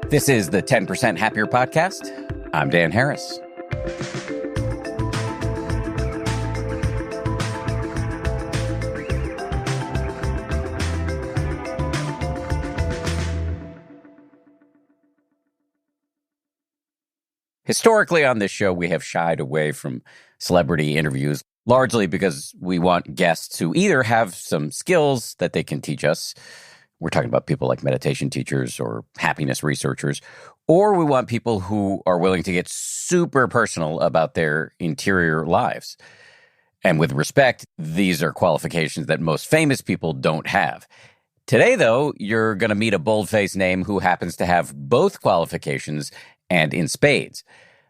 This is the 10% Happier Podcast. I'm Dan Harris. Historically on this show, we have shied away from celebrity interviews, largely because we want guests who either have some skills that they can teach us. We're talking about people like meditation teachers or happiness researchers, or we want people who are willing to get super personal about their interior lives. And with respect, these are qualifications that most famous people don't have. Today, though, you're going to meet a bold-faced name who happens to have both qualifications and in spades.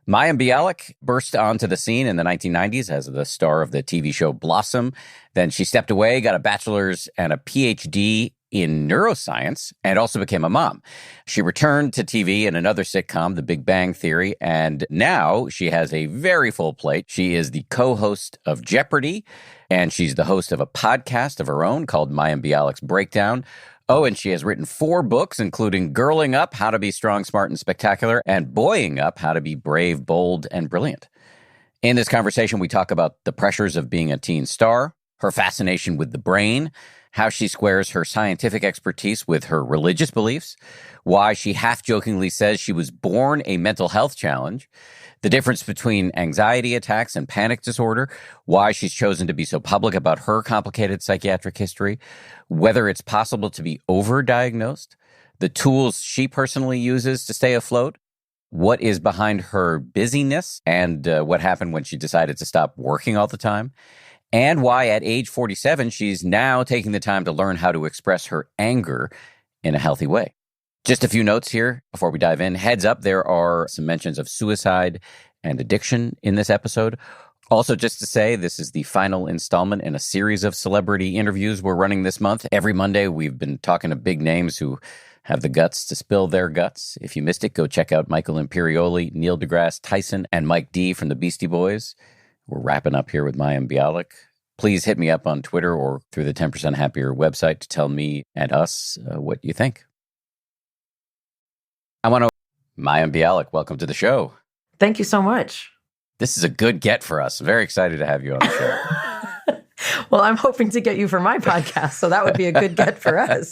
Mayim Bialik burst onto the scene in the 1990s as the star of the TV show Blossom. Then she stepped away, got a bachelor's and a PhD in neuroscience, and also became a mom. She returned to TV in another sitcom, The Big Bang Theory, and now she has a very full plate. She is the co-host of Jeopardy, and she's the host of a podcast of her own called Mayim Bialik's Breakdown. Oh, and she has written 4 books, including Girling Up, How to Be Strong, Smart, and Spectacular, and Boying Up, How to Be Brave, Bold, and Brilliant. In this conversation, we talk about the pressures of being a teen star, her fascination with the brain, how she squares her scientific expertise with her religious beliefs, why she half-jokingly says she was born a mental health challenge, the difference between anxiety attacks and panic disorder, why she's chosen to be so public about her complicated psychiatric history, whether it's possible to be overdiagnosed, the tools she personally uses to stay afloat, what is behind her busyness, and what happened when she decided to stop working all the time, and why at age 47, she's now taking the time to learn how to express her anger in a healthy way. Just a few notes here before we dive in. Heads up, there are some mentions of suicide and addiction in this episode. Also, just to say, this is the final installment in a series of celebrity interviews we're running this month. Every Monday, we've been talking to big names who have the guts to spill their guts. If you missed it, go check out Michael Imperioli, Neil deGrasse Tyson, and Mike D from the Beastie Boys. We're wrapping up here with Mayim Bialik. Please hit me up on Twitter or through the 10% Happier website to tell me and us what you think. I want to... Mayim Bialik, welcome to the show. Thank you so much. This is a good get for us. I'm very excited to have you on the show. Well, I'm hoping to get you for my podcast, so that would be a good get for us.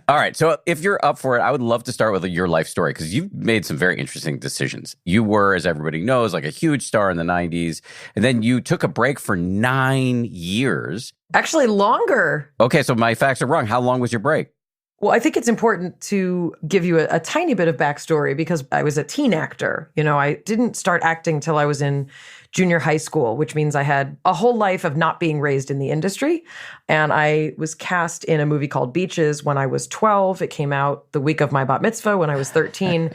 All right. So if you're up for it, I would love to start with your life story because you've made some very interesting decisions. You were, as everybody knows, like a huge star in the 90s, and then you took a break for 9 years. Actually, longer. Okay, so my facts are wrong. How long was your break? Well, I think it's important to give you a tiny bit of backstory because I was a teen actor. You know, I didn't start acting till I was in junior high school, which means I had a whole life of not being raised in the industry. And I was cast in a movie called Beaches when I was 12. It came out the week of my bat mitzvah when I was 13.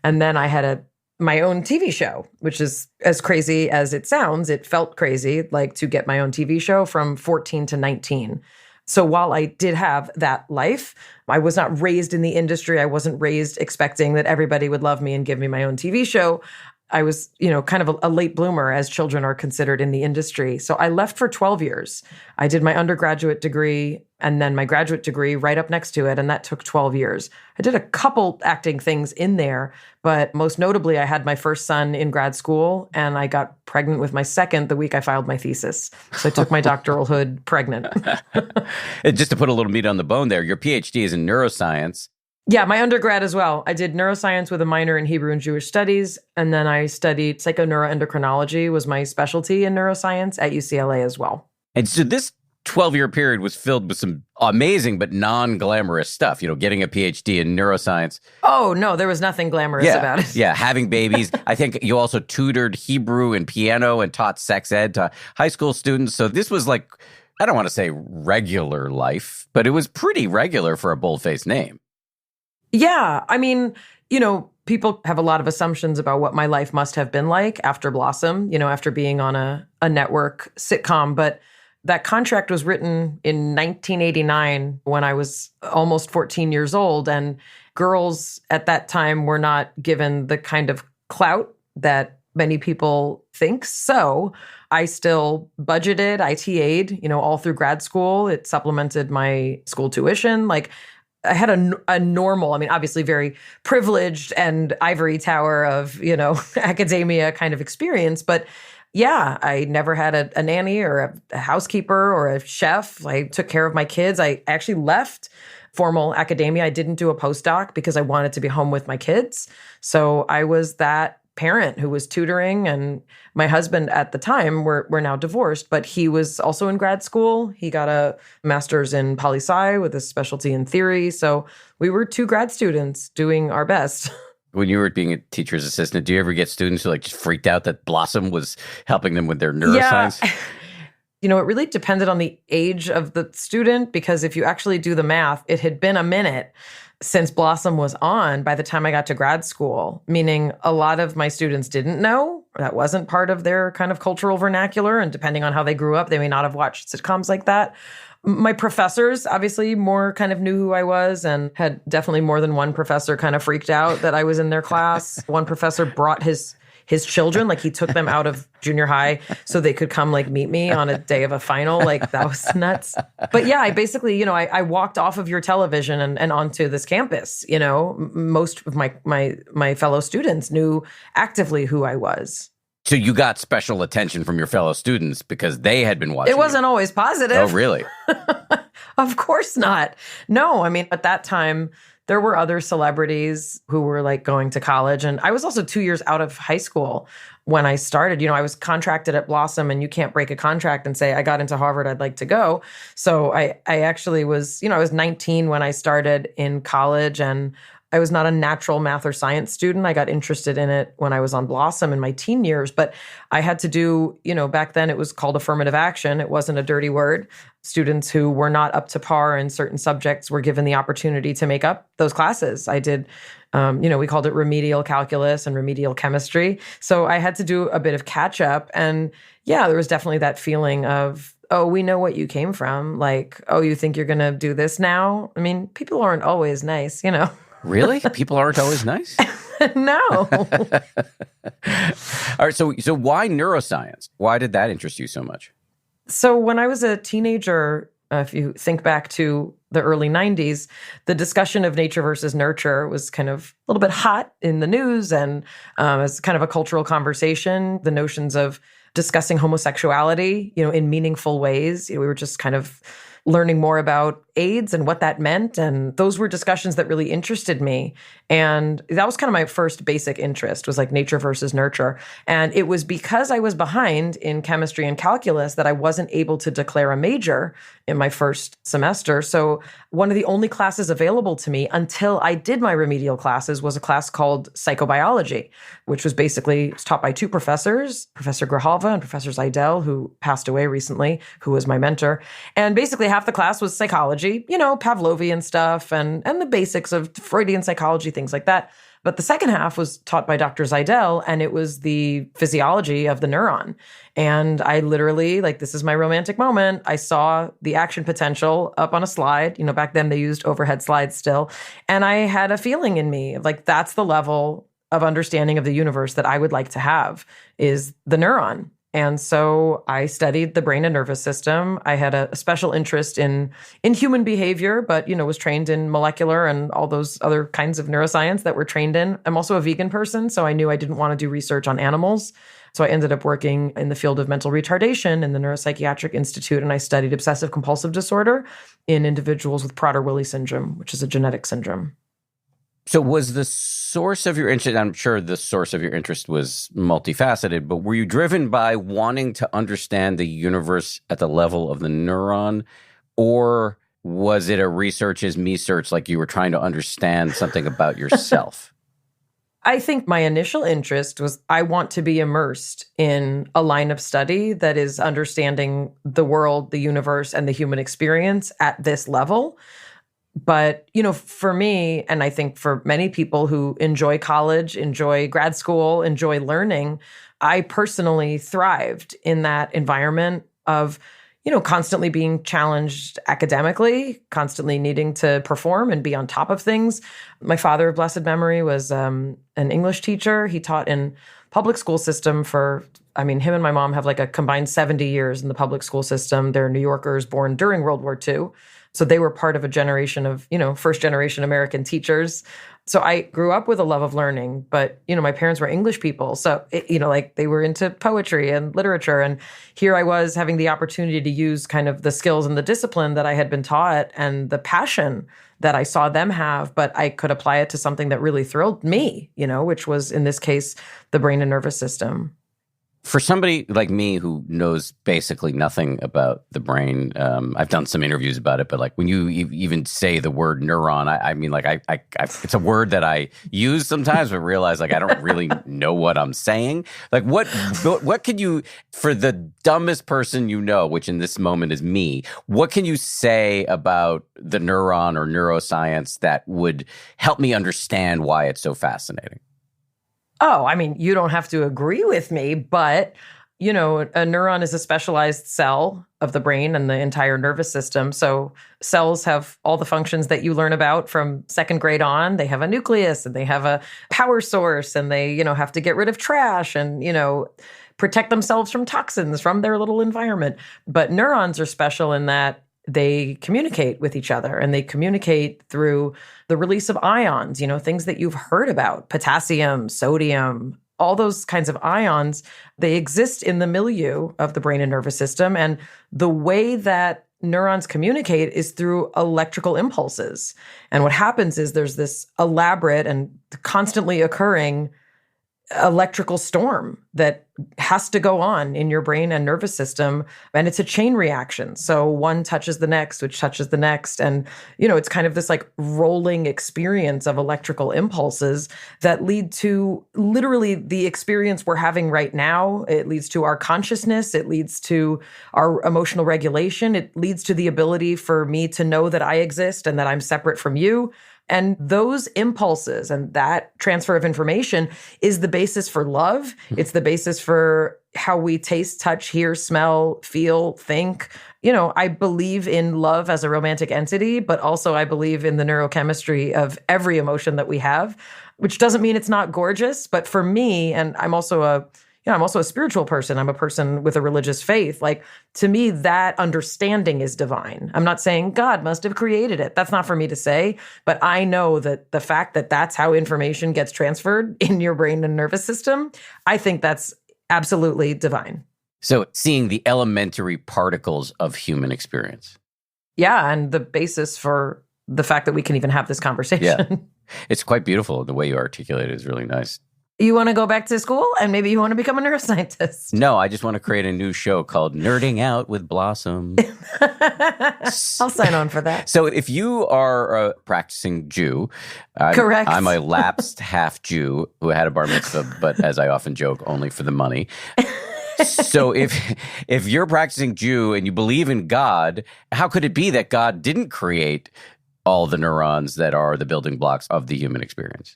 And then I had my own TV show, which is as crazy as it sounds. It felt crazy, like to get my own TV show from 14 to 19. So while I did have that life, I was not raised in the industry. I wasn't raised expecting that everybody would love me and give me my own TV show. I was, kind of a late bloomer as children are considered in the industry. So I left for 12 years. I did my undergraduate degree and then my graduate degree right up next to it. And that took 12 years. I did a couple acting things in there, but most notably, I had my first son in grad school and I got pregnant with my second the week I filed my thesis. So I took my doctoral hood pregnant. And just to put a little meat on the bone there, your PhD is in neuroscience. Yeah, my undergrad as well. I did neuroscience with a minor in Hebrew and Jewish studies, and then I studied psychoneuroendocrinology was my specialty in neuroscience at UCLA as well. And so this 12-year period was filled with some amazing but non-glamorous stuff, getting a PhD in neuroscience. Oh, no, there was nothing glamorous about it. Yeah, having babies. I think you also tutored Hebrew and piano and taught sex ed to high school students. So this was like, I don't want to say regular life, but it was pretty regular for a bold-faced name. Yeah. I mean, people have a lot of assumptions about what my life must have been like after Blossom, after being on a network sitcom. But that contract was written in 1989 when I was almost 14 years old. And girls at that time were not given the kind of clout that many people think. So I still budgeted, I TA'd, all through grad school. It supplemented my school tuition. I had a normal, I mean, obviously very privileged and ivory tower of, academia kind of experience. But yeah, I never had a nanny or a housekeeper or a chef. I took care of my kids. I actually left formal academia. I didn't do a postdoc because I wanted to be home with my kids. So I was that parent who was tutoring, and my husband at the time, we're now divorced, but he was also in grad school. He got a master's in poli-sci with a specialty in theory. So we were two grad students doing our best. When you were being a teacher's assistant, do you ever get students who just freaked out that Blossom was helping them with their neuroscience? Yeah. It really depended on the age of the student, because if you actually do the math, it had been a minute since Blossom was on by the time I got to grad school, meaning a lot of my students didn't know. That wasn't part of their kind of cultural vernacular. And depending on how they grew up, they may not have watched sitcoms like that. My professors obviously more kind of knew who I was, and had definitely more than one professor kind of freaked out that I was in their class. One professor brought his children, he took them out of junior high so they could come my me on a day of a final. That was nuts. But yeah, I basically, I walked off of your television and onto this campus. Most of my fellow students knew actively who I was. So you got special attention from your fellow students because they had been watching. It wasn't always positive. Oh, really? Of course not. No, I mean, at that time, there were other celebrities who were going to college. And I was also 2 years out of high school when I started. I was contracted at Blossom, and you can't break a contract and say, I got into Harvard, I'd like to go. So I actually was, I was 19 when I started in college, and I was not a natural math or science student. I got interested in it when I was on Blossom in my teen years, but I had to do, back then it was called affirmative action. It wasn't a dirty word. Students who were not up to par in certain subjects were given the opportunity to make up those classes. I did, we called it remedial calculus and remedial chemistry. So I had to do a bit of catch up. And yeah, there was definitely that feeling of, oh, we know what you came from. Oh, you think you're going to do this now? I mean, people aren't always nice, Really? People aren't always nice? No. All right. So why neuroscience? Why did that interest you so much? So when I was a teenager, if you think back to the early 90s, the discussion of nature versus nurture was kind of a little bit hot in the news, and as kind of a cultural conversation. The notions of discussing homosexuality, in meaningful ways. We were just kind of learning more about AIDS and what that meant. And those were discussions that really interested me. And that was kind of my first basic interest, was nature versus nurture. And it was because I was behind in chemistry and calculus that I wasn't able to declare a major in my first semester. So one of the only classes available to me until I did my remedial classes was a class called psychobiology, which was basically taught by two professors, Professor Grijalva and Professor Zeidel, who passed away recently, who was my mentor. And basically half the class was psychology, Pavlovian stuff and the basics of Freudian psychology, things like that. But the second half was taught by Dr. Zeidel, and it was the physiology of the neuron. And I literally, this is my romantic moment, I saw the action potential up on a slide. Back then they used overhead slides still. And I had a feeling in me that's the level of understanding of the universe that I would like to have, is the neuron. And so I studied the brain and nervous system. I had a special interest in human behavior, but, was trained in molecular and all those other kinds of neuroscience that we're trained in. I'm also a vegan person, so I knew I didn't want to do research on animals. So I ended up working in the field of mental retardation in the Neuropsychiatric Institute, and I studied obsessive compulsive disorder in individuals with Prader-Willi syndrome, which is a genetic syndrome. So was the source of your interest, I'm sure the source of your interest was multifaceted, but were you driven by wanting to understand the universe at the level of the neuron? Or was it a research is me search, you were trying to understand something about yourself? I think my initial interest was I want to be immersed in a line of study that is understanding the world, the universe, and the human experience at this level. But, for me, and I think for many people who enjoy college, enjoy grad school, enjoy learning, I personally thrived in that environment of, constantly being challenged academically, constantly needing to perform and be on top of things. My father of blessed memory was an English teacher. He taught in public school system him and my mom have a combined 70 years in the public school system. They're New Yorkers born during World War II. So they were part of a generation of, first generation American teachers. So I grew up with a love of learning, but, my parents were English people. So, they were into poetry and literature. And here I was having the opportunity to use kind of the skills and the discipline that I had been taught and the passion that I saw them have, but I could apply it to something that really thrilled me, which was, in this case, the brain and nervous system. For somebody like me who knows basically nothing about the brain, I've done some interviews about it, but like when you even say the word neuron, I mean, like I it's a word that I use sometimes, but realize like I don't really know what I'm saying. Like what can you, for the dumbest person which in this moment is me, what can you say about the neuron or neuroscience that would help me understand why it's so fascinating? Oh, I mean, you don't have to agree with me, but, a neuron is a specialized cell of the brain and the entire nervous system. So cells have all the functions that you learn about from second grade on. They have a nucleus and they have a power source and they, have to get rid of trash and, protect themselves from toxins from their little environment. But neurons are special in that they communicate with each other and they communicate through the release of ions, things that you've heard about, potassium, sodium, all those kinds of ions. They exist in the milieu of the brain and nervous system. And the way that neurons communicate is through electrical impulses. And what happens is there's this elaborate and constantly occurring electrical storm that has to go on in your brain and nervous system. And it's a chain reaction. So one touches the next, which touches the next. And, it's kind of this like rolling experience of electrical impulses that lead to literally the experience we're having right now. It leads to our consciousness. It leads to our emotional regulation. It leads to the ability for me to know that I exist and that I'm separate from you. And those impulses and that transfer of information is the basis for love. It's the basis for how we taste, touch, hear, smell, feel, think. I believe in love as a romantic entity, but also I believe in the neurochemistry of every emotion that we have, which doesn't mean it's not gorgeous. But for me, and I'm also a spiritual person. I'm a person with a religious faith. Like, to me, that understanding is divine. I'm not saying God must have created it. That's not for me to say. But I know that the fact that that's how information gets transferred in your brain and nervous system, I think that's absolutely divine. So seeing the elementary particles of human experience. Yeah, and the basis for the fact that we can even have this conversation. Yeah. It's quite beautiful. The way you articulate it is really nice. You want to go back to school and maybe you want to become a neuroscientist? No, I just want to create a new show called Nerding Out with Blossom. I'll sign on for that. So if you are a practicing Jew, correct. I'm a lapsed half Jew who had a bar mitzvah, but as I often joke, only for the money. So if you're a practicing Jew and you believe in God, how could it be that God didn't create all the neurons that are the building blocks of the human experience?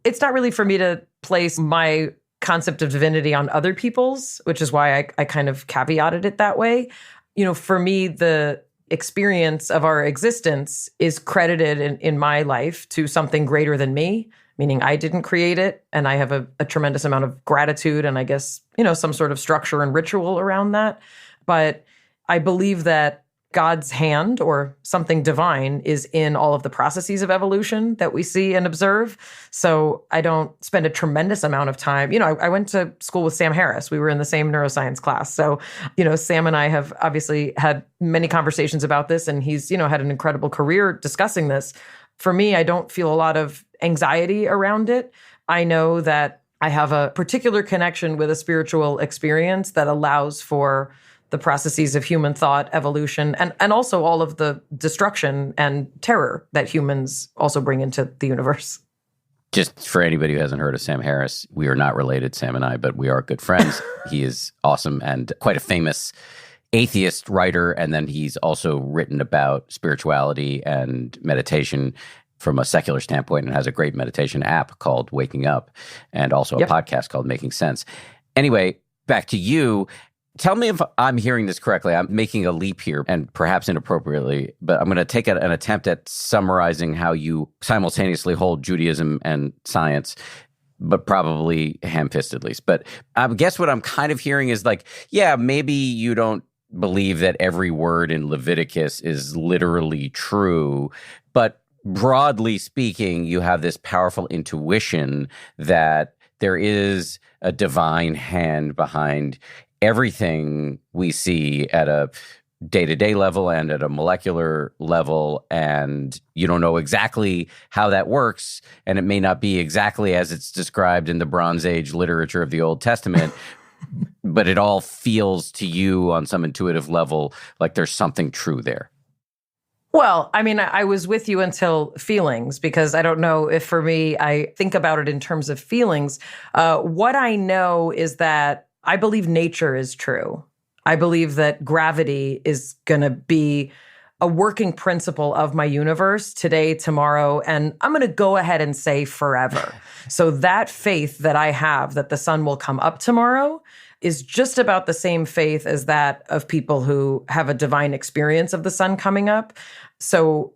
It's not really for me to place my concept of divinity on other people's, which is why I kind of caveated it that way. For me, the experience of our existence is credited in my life to something greater than me, meaning I didn't create it. And I have a tremendous amount of gratitude and I guess, some sort of structure and ritual around that. But I believe that God's hand or something divine is in all of the processes of evolution that we see and observe. So I don't spend a tremendous amount of time. I went to school with Sam Harris. We were in the same neuroscience class. So, Sam and I have obviously had many conversations about this and he's, had an incredible career discussing this. For me, I don't feel a lot of anxiety around it. I know that I have a particular connection with a spiritual experience that allows for the processes of human thought, evolution, and also all of the destruction and terror that humans also bring into the universe. Just for anybody who hasn't heard of Sam Harris, we are not related, Sam and I, but we are good friends. He is awesome and quite a famous atheist writer. And then he's also written about spirituality and meditation from a secular standpoint and has a great meditation app called Waking Up and also a podcast called Making Sense. Anyway, back to you. Tell me if I'm hearing this correctly. I'm making a leap here and perhaps inappropriately, but I'm going to take an attempt at summarizing how you simultaneously hold Judaism and science, but probably ham-fistedly. But I guess what I'm kind of hearing is like, yeah, maybe you don't believe that every word in Leviticus is literally true, but broadly speaking, you have this powerful intuition that there is a divine hand behind everything we see at a day-to-day level and at a molecular level, and you don't know exactly how that works, and it may not be exactly as it's described in the Bronze Age literature of the Old Testament, but it all feels to you on some intuitive level like there's something true there. Well, I mean, I was with you until feelings, because I don't know if for me, I think about it in terms of feelings. What I know is that I believe nature is true. I believe that gravity is going to be a working principle of my universe today, tomorrow, and I'm going to go ahead and say forever. So that faith that I have that the sun will come up tomorrow is just about the same faith as that of people who have a divine experience of the sun coming up. So,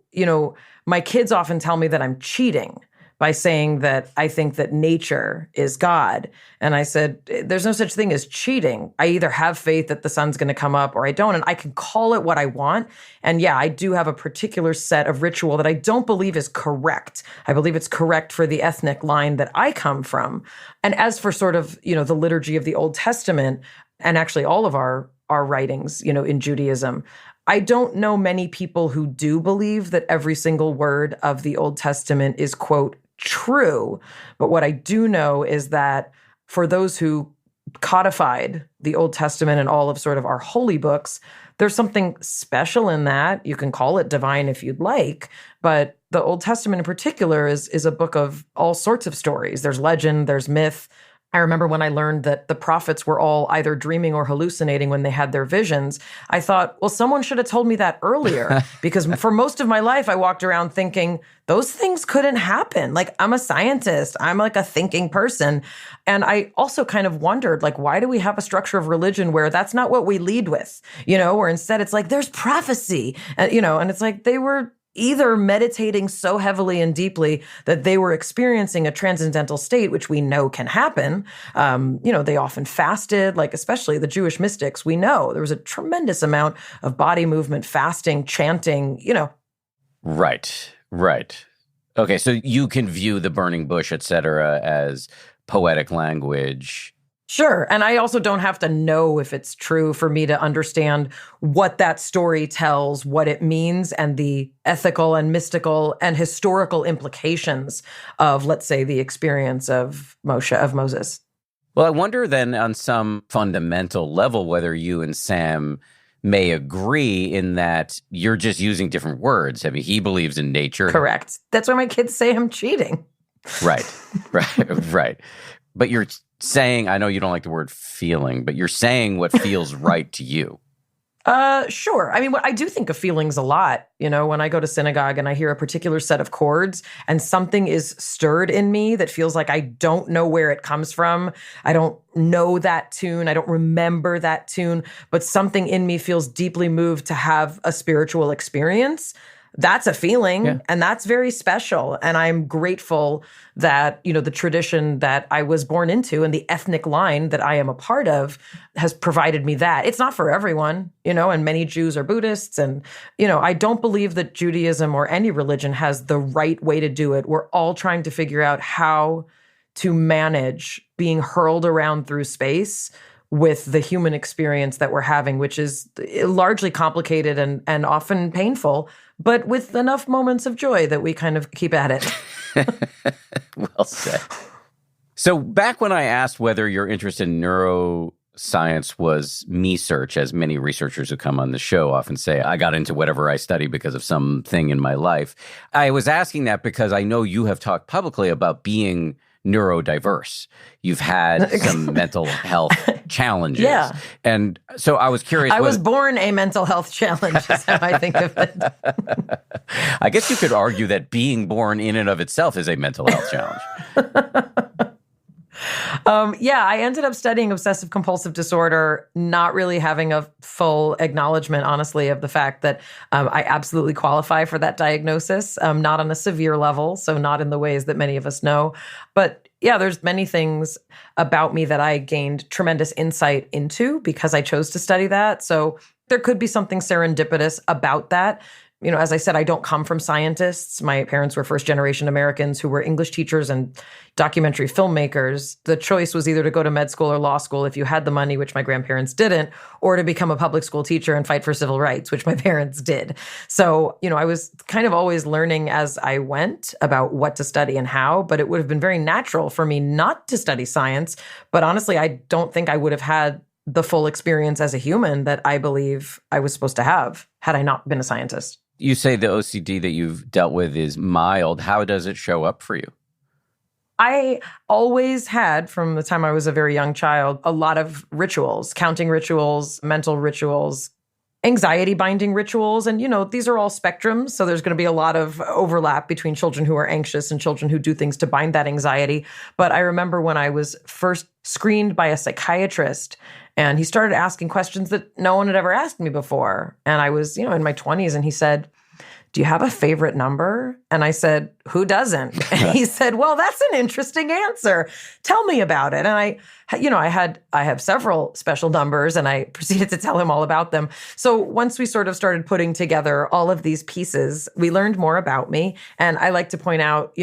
my kids often tell me that I'm cheating by saying that I think that nature is God. And I said, there's no such thing as cheating. I either have faith that the sun's going to come up or I don't, and I can call it what I want. And yeah, I do have a particular set of ritual that I don't believe is correct. I believe it's correct for the ethnic line that I come from. And as for sort of, the liturgy of the Old Testament, and actually all of our writings, in Judaism, I don't know many people who do believe that every single word of the Old Testament is, quote, true. But what I do know is that for those who codified the Old Testament and all of sort of our holy books, there's something special in that. You can call it divine if you'd like, but the Old Testament in particular is a book of all sorts of stories. There's legend, there's myth. I remember when I learned that the prophets were all either dreaming or hallucinating when they had their visions, I thought, well, someone should have told me that earlier, because for most of my life, I walked around thinking those things couldn't happen. Like, I'm a scientist. I'm like a thinking person. And I also kind of wondered, like, why do we have a structure of religion where that's not what we lead with, where instead it's like, there's prophecy, and it's like they were either meditating so heavily and deeply that they were experiencing a transcendental state, which we know can happen. They often fasted, like especially the Jewish mystics. We know there was a tremendous amount of body movement, fasting, chanting, Right. Okay, so you can view the burning bush, et cetera, as poetic language. Sure. And I also don't have to know if it's true for me to understand what that story tells, what it means, and the ethical and mystical and historical implications of, let's say, the experience of Moses. Well, I wonder then on some fundamental level whether you and Sam may agree in that you're just using different words. I mean, he believes in nature. Correct. That's why my kids say I'm cheating. Right. But you're saying, I know you don't like the word feeling, but you're saying what feels right to you. Sure. I mean, I do think of feelings a lot. When I go to synagogue and I hear a particular set of chords and something is stirred in me that feels like I don't know where it comes from. I don't know that tune. I don't remember that tune, but something in me feels deeply moved to have a spiritual experience. That's a feeling, yeah. And that's very special. And I'm grateful that, the tradition that I was born into and the ethnic line that I am a part of has provided me that. It's not for everyone, and many Jews are Buddhists. And, I don't believe that Judaism or any religion has the right way to do it. We're all trying to figure out how to manage being hurled around through space with the human experience that we're having, which is largely complicated and often painful, but with enough moments of joy that we kind of keep at it. Well said. So back when I asked whether your interest in neuroscience was me-search, as many researchers who come on the show often say, I got into whatever I study because of something in my life. I was asking that because I know you have talked publicly about being neurodiverse. You've had some mental health challenges. Yeah. And so I was curious. I was born a mental health challenge, is how I think of it. I guess you could argue that being born in and of itself is a mental health challenge. I ended up studying obsessive compulsive disorder, not really having a full acknowledgement, honestly, of the fact that I absolutely qualify for that diagnosis, not on a severe level, so not in the ways that many of us know. But yeah, there's many things about me that I gained tremendous insight into because I chose to study that. So There could be something serendipitous about that. As I said, I don't come from scientists. My parents were first-generation Americans who were English teachers and documentary filmmakers. The choice was either to go to med school or law school if you had the money, which my grandparents didn't, or to become a public school teacher and fight for civil rights, which my parents did. So, I was kind of always learning as I went about what to study and how, but it would have been very natural for me not to study science. But honestly, I don't think I would have had the full experience as a human that I believe I was supposed to have had I not been a scientist. You say the OCD that you've dealt with is mild. How does it show up for you? I always had, from the time I was a very young child, a lot of rituals, counting rituals, mental rituals, anxiety binding rituals. And, these are all spectrums. So there's going to be a lot of overlap between children who are anxious and children who do things to bind that anxiety. But I remember when I was first screened by a psychiatrist, and he started asking questions that no one had ever asked me before. And I was, in my 20s, and he said, "Do you have a favorite number?" And I said, "Who doesn't?" And he said, "Well, that's an interesting answer. Tell me about it." And I have several special numbers, and I proceeded to tell him all about them. So once we sort of started putting together all of these pieces, we learned more about me. And I like to point out,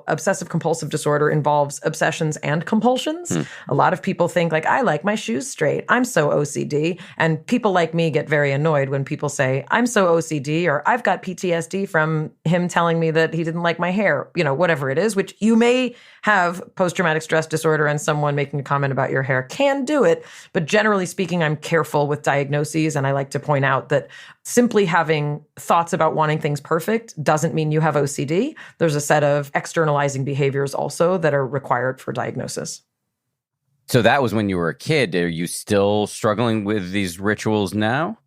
obsessive compulsive disorder involves obsessions and compulsions. A lot of people think like, I like my shoes straight. I'm so OCD. And people like me get very annoyed when people say, I'm so OCD, or I've got PTSD from him telling me that he didn't like my hair, whatever it is, which you may have post-traumatic stress disorder, and someone making a comment about your hair can do it. But generally speaking, I'm careful with diagnoses. And I like to point out that simply having thoughts about wanting things perfect doesn't mean you have OCD. There's a set of externalizing behaviors also that are required for diagnosis. So that was when you were a kid. Are you still struggling with these rituals now?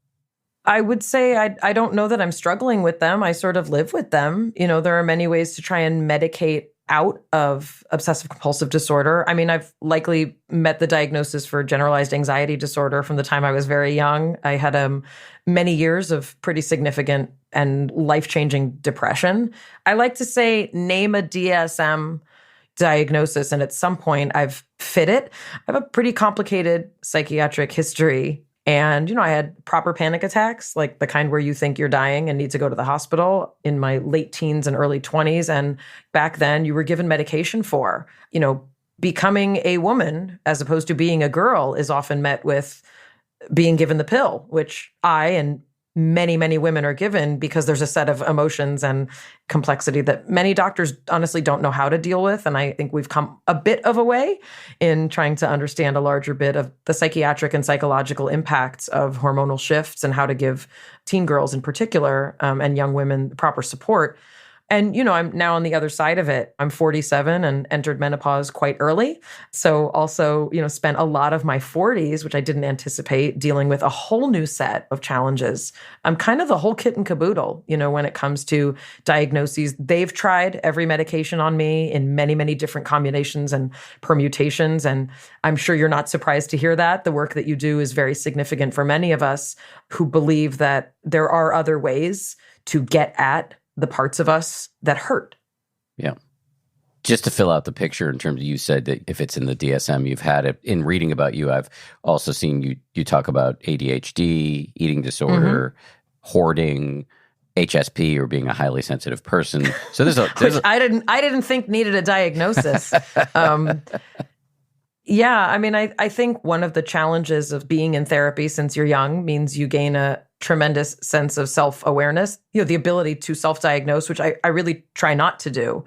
I would say I don't know that I'm struggling with them. I sort of live with them. There are many ways to try and medicate out of obsessive compulsive disorder. I mean, I've likely met the diagnosis for generalized anxiety disorder from the time I was very young. I had many years of pretty significant and life-changing depression. I like to say, name a DSM diagnosis, and at some point I've fit it. I have a pretty complicated psychiatric history. And, I had proper panic attacks, like the kind where you think you're dying and need to go to the hospital, in my late teens and early 20s. And back then you were given medication for, becoming a woman as opposed to being a girl is often met with being given the pill, which I and many, many women are given because there's a set of emotions and complexity that many doctors honestly don't know how to deal with. And I think we've come a bit of a way in trying to understand a larger bit of the psychiatric and psychological impacts of hormonal shifts and how to give teen girls in particular and young women proper support. And, I'm now on the other side of it. I'm 47 and entered menopause quite early. So also, spent a lot of my 40s, which I didn't anticipate, dealing with a whole new set of challenges. I'm kind of the whole kit and caboodle, when it comes to diagnoses. They've tried every medication on me in many, many different combinations and permutations. And I'm sure you're not surprised to hear that. The work that you do is very significant for many of us who believe that there are other ways to get at the parts of us that hurt. Yeah. Just to fill out the picture in terms of, you said that if it's in the DSM, you've had it. In reading about you, I've also seen you talk about ADHD, eating disorder, hoarding, HSP, or being a highly sensitive person. So there's which I didn't think needed a diagnosis. Yeah, I mean, I think one of the challenges of being in therapy since you're young means you gain a tremendous sense of self-awareness, the ability to self-diagnose, which I really try not to do.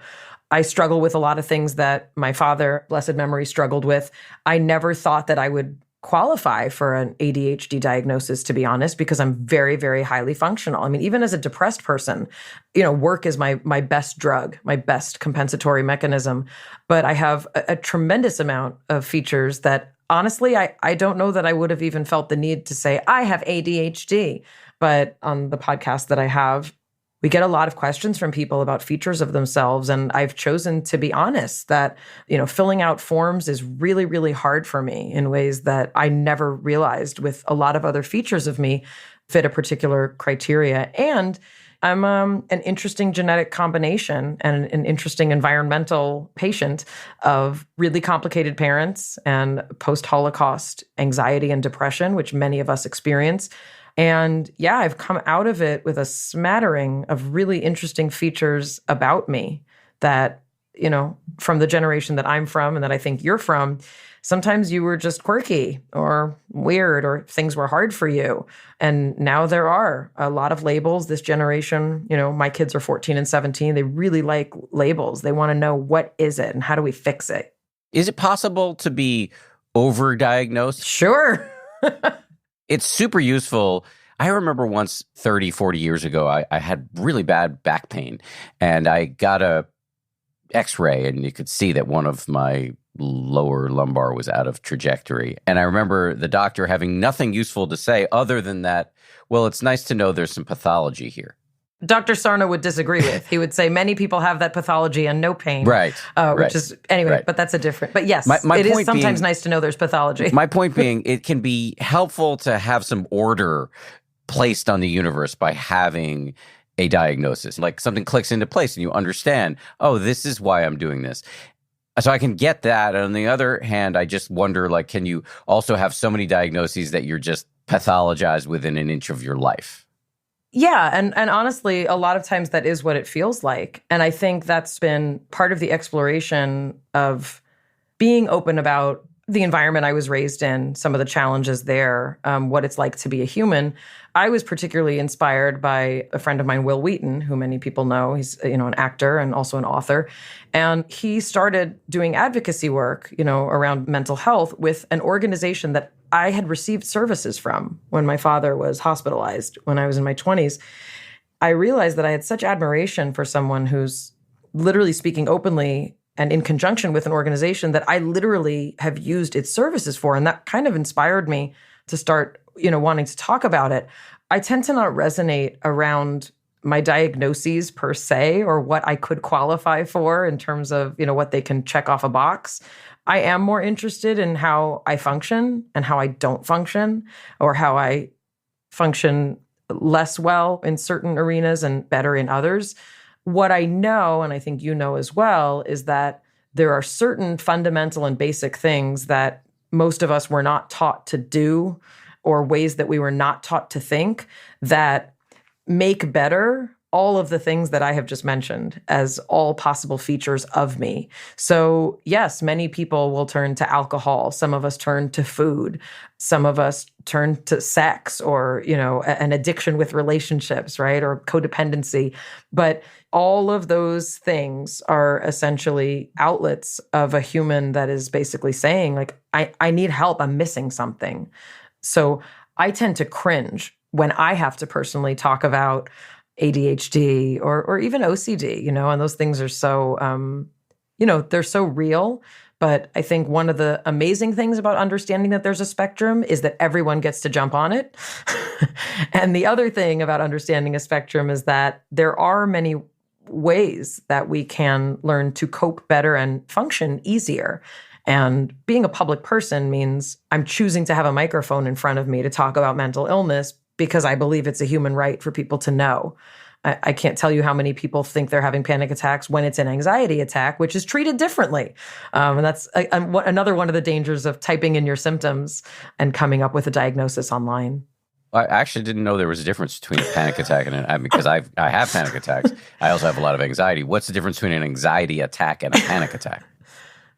I struggle with a lot of things that my father, blessed memory, struggled with. I never thought that I would qualify for an ADHD diagnosis, to be honest, because I'm very, very highly functional. I mean, even as a depressed person, work is my best drug, my best compensatory mechanism. But I have a tremendous amount of features that, honestly, I don't know that I would have even felt the need to say, I have ADHD. But on the podcast that I have, we get a lot of questions from people about features of themselves. And I've chosen to be honest that, filling out forms is really, really hard for me in ways that I never realized with a lot of other features of me fit a particular criteria. And I'm an interesting genetic combination and an interesting environmental patient of really complicated parents and post-Holocaust anxiety and depression, which many of us experience. And yeah, I've come out of it with a smattering of really interesting features about me that, from the generation that I'm from and that I think you're from, sometimes you were just quirky or weird or things were hard for you. And now there are a lot of labels. This generation, my kids are 14 and 17. They really like labels. They want to know, what is it and how do we fix it? Is it possible to be overdiagnosed? Sure. It's super useful. I remember once 30, 40 years ago, I had really bad back pain, and I got a x-ray, and you could see that one of my lower lumbar was out of trajectory. And I remember the doctor having nothing useful to say other than that, well, it's nice to know there's some pathology here. Dr. Sarno would disagree with. He would say many people have that pathology and no pain. Right. Which is, anyway, right. But that's a different, but yes, my it is point sometimes being, nice to know there's pathology. My point being, it can be helpful to have some order placed on the universe by having a diagnosis. Like something clicks into place and you understand, oh, this is why I'm doing this. So I can get that. And on the other hand, I just wonder, can you also have so many diagnoses that you're just pathologized within an inch of your life? Yeah. And honestly, a lot of times that is what it feels like. And I think that's been part of the exploration of being open about the environment I was raised in, some of the challenges there, what it's like to be a human. I was particularly inspired by a friend of mine, Will Wheaton, who many people know. He's, an actor and also an author. And he started doing advocacy work, around mental health with an organization that I had received services from when my father was hospitalized when I was in my 20s. I realized that I had such admiration for someone who's literally speaking openly and in conjunction with an organization that I literally have used its services for. And that kind of inspired me to start, wanting to talk about it. I tend to not resonate around my diagnoses per se, or what I could qualify for in terms of, what they can check off a box. I am more interested in how I function and how I don't function, or how I function less well in certain arenas and better in others. What I know, and I think you know as well, is that there are certain fundamental and basic things that most of us were not taught to do, or ways that we were not taught to think, that make better all of the things that I have just mentioned as all possible features of me. So yes, many people will turn to alcohol. Some of us turn to food. Some of us turn to sex, or, an addiction with relationships, right? Or codependency. But all of those things are essentially outlets of a human that is basically saying, I need help. I'm missing something. So I tend to cringe when I have to personally talk about ADHD or even OCD, and those things are so, they're so real. But I think one of the amazing things about understanding that there's a spectrum is that everyone gets to jump on it. And the other thing about understanding a spectrum is that there are many ways that we can learn to cope better and function easier. And being a public person means I'm choosing to have a microphone in front of me to talk about mental illness because I believe it's a human right for people to know. I can't tell you how many people think they're having panic attacks when it's an anxiety attack, which is treated differently. And that's another one of the dangers of typing in your symptoms and coming up with a diagnosis online. I actually didn't know there was a difference between a panic attack and because I have panic attacks. I also have a lot of anxiety. What's the difference between an anxiety attack and a panic attack?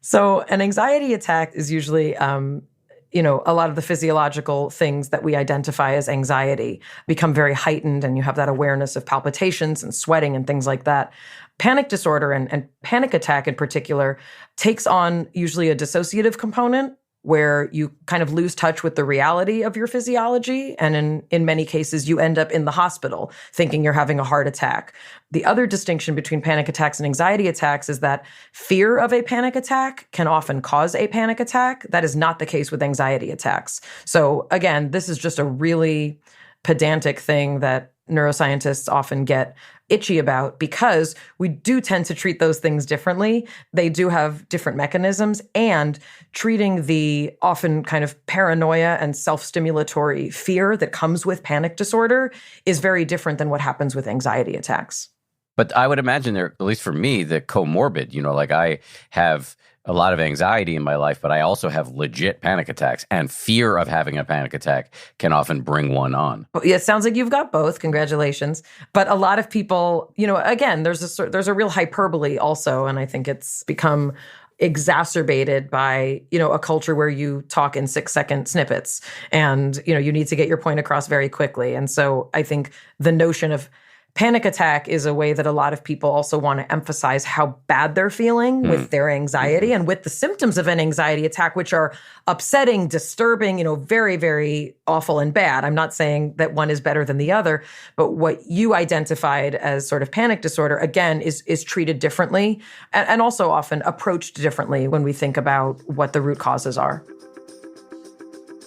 So an anxiety attack is usually, a lot of the physiological things that we identify as anxiety become very heightened, and you have that awareness of palpitations and sweating and things like that. Panic disorder and panic attack in particular takes on usually a dissociative component where you kind of lose touch with the reality of your physiology. And in many cases, you end up in the hospital thinking you're having a heart attack. The other distinction between panic attacks and anxiety attacks is that fear of a panic attack can often cause a panic attack. That is not the case with anxiety attacks. So again, this is just a really pedantic thing that neuroscientists often get itchy about because we do tend to treat those things differently. They do have different mechanisms, and treating the often kind of paranoia and self-stimulatory fear that comes with panic disorder is very different than what happens with anxiety attacks. But I would imagine there, at least for me, the comorbid, I have a lot of anxiety in my life, but I also have legit panic attacks, and fear of having a panic attack can often bring one on. Yeah, it sounds like you've got both. Congratulations. But a lot of people, again, there's a real hyperbole also, and I think it's become exacerbated by, a culture where you talk in 6-second snippets and, you need to get your point across very quickly. And so I think the notion of panic attack is a way that a lot of people also want to emphasize how bad they're feeling with their anxiety and with the symptoms of an anxiety attack, which are upsetting, disturbing, very, very awful and bad. I'm not saying that one is better than the other, but what you identified as sort of panic disorder, again, is treated differently and also often approached differently when we think about what the root causes are.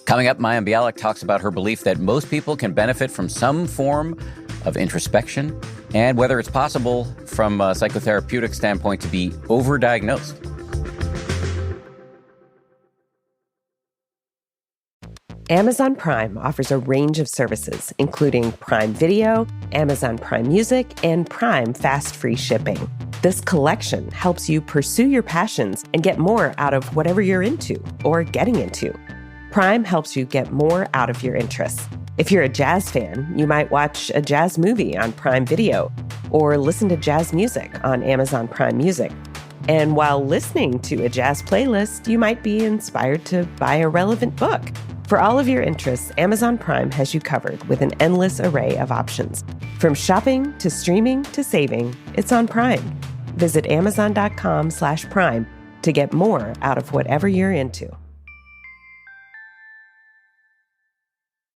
Coming up, Mayim Bialik talks about her belief that most people can benefit from some form of introspection and whether it's possible from a psychotherapeutic standpoint to be overdiagnosed. Amazon Prime offers a range of services, including Prime Video, Amazon Prime Music, and Prime Fast Free Shipping. This collection helps you pursue your passions and get more out of whatever you're into or getting into. Prime helps you get more out of your interests. If you're a jazz fan, you might watch a jazz movie on Prime Video or listen to jazz music on Amazon Prime Music. And while listening to a jazz playlist, you might be inspired to buy a relevant book. For all of your interests, Amazon Prime has you covered with an endless array of options. From shopping to streaming to saving, it's on Prime. Visit Amazon.com/Prime to get more out of whatever you're into.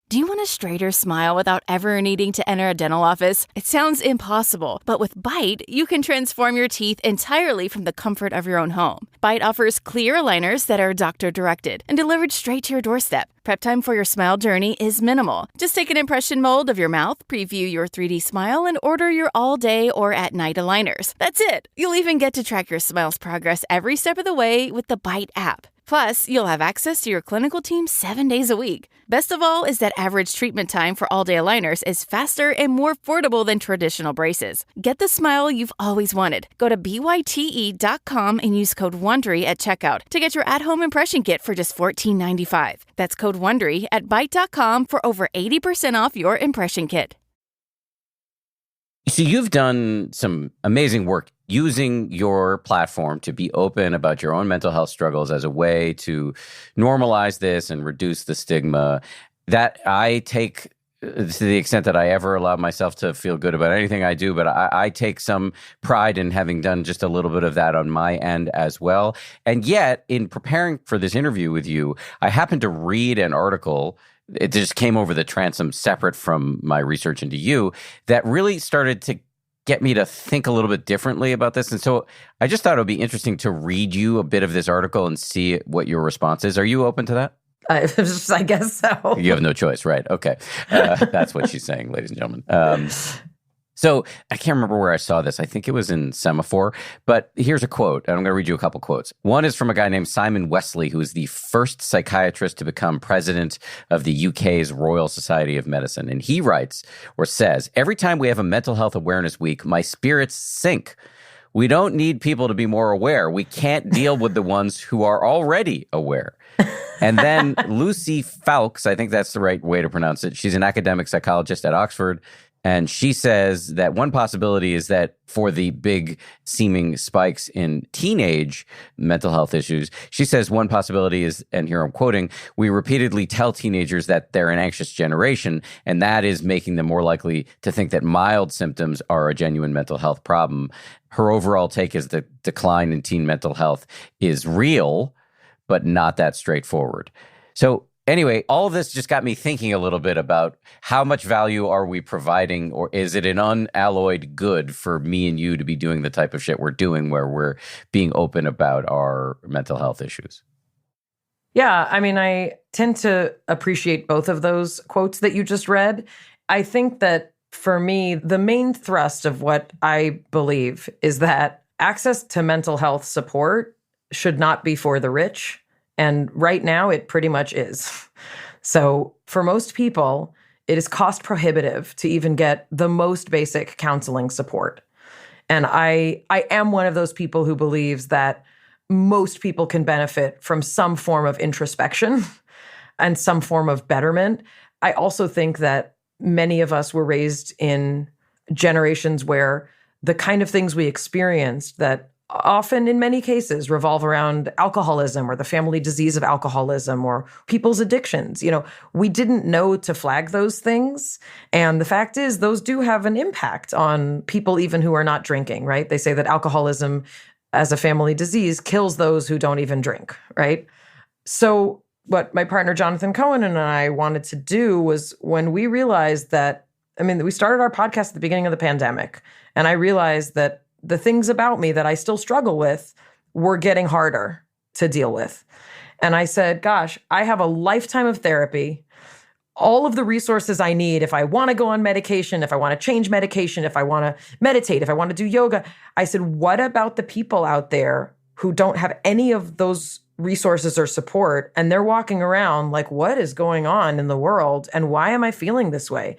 Do you want a straighter smile without ever needing to enter a dental office? It sounds impossible, but with Byte, you can transform your teeth entirely from the comfort of your own home. Byte offers clear aligners that are doctor-directed and delivered straight to your doorstep. Prep time for your smile journey is minimal. Just take an impression mold of your mouth, preview your 3D smile, and order your all-day or at-night aligners. That's it. You'll even get to track your smile's progress every step of the way with the Byte app. Plus, you'll have access to your clinical team 7 days a week. Best of all is that average treatment time for all-day aligners is faster and more affordable than traditional braces. Get the smile you've always wanted. Go to byte.com and use code WONDERY at checkout to get your at-home impression kit for just $14.95. That's code WONDERY at byte.com for over 80% off your impression kit. So you've done some amazing work using your platform to be open about your own mental health struggles as a way to normalize this and reduce the stigma that I take, to the extent that I ever allow myself to feel good about anything I do, but I take some pride in having done just a little bit of that on my end as well. And yet, in preparing for this interview with you, I happened to read an article. It just came over the transom separate from my research into you that really started to get me to think a little bit differently about this. And so I just thought it would be interesting to read you a bit of this article and see what your response is. Are you open to that? I guess so. You have no choice, right? Okay. That's what she's saying, ladies and gentlemen. So I can't remember where I saw this. I think it was in Semaphore. But here's a quote, and I'm going to read you a couple quotes. One is from a guy named Simon Wesley, who is the first psychiatrist to become president of the UK's Royal Society of Medicine. And he writes or says, "Every time we have a mental health awareness week, my spirits sink. We don't need people to be more aware. We can't deal with the ones who are already aware." And then Lucy Fowkes, I think that's the right way to pronounce it. She's an academic psychologist at Oxford. And she says that one possibility is that for the big seeming spikes in teenage mental health issues, she says one possibility is, and here I'm quoting, "We repeatedly tell teenagers that they're an anxious generation, and that is making them more likely to think that mild symptoms are a genuine mental health problem." Her overall take is the decline in teen mental health is real, but not that straightforward. So anyway, all of this just got me thinking a little bit about how much value are we providing, or is it an unalloyed good for me and you to be doing the type of shit we're doing where we're being open about our mental health issues? Yeah, I mean, I tend to appreciate both of those quotes that you just read. I think that for me, the main thrust of what I believe is that access to mental health support should not be for the rich. And right now, it pretty much is. So for most people, it is cost prohibitive to even get the most basic counseling support. And I am one of those people who believes that most people can benefit from some form of introspection and some form of betterment. I also think that many of us were raised in generations where the kind of things we experienced that often in many cases revolve around alcoholism or the family disease of alcoholism or people's addictions. We didn't know to flag those things. And the fact is, those do have an impact on people even who are not drinking, right? They say that alcoholism as a family disease kills those who don't even drink, right? So what my partner Jonathan Cohen and I wanted to do was, when we realized that, we started our podcast at the beginning of the pandemic, and I realized that the things about me that I still struggle with were getting harder to deal with. And I said, gosh, I have a lifetime of therapy, all of the resources I need if I want to go on medication, if I want to change medication, if I want to meditate, if I want to do yoga. I said, what about the people out there who don't have any of those resources or support, and they're walking around like, what is going on in the world? And why am I feeling this way?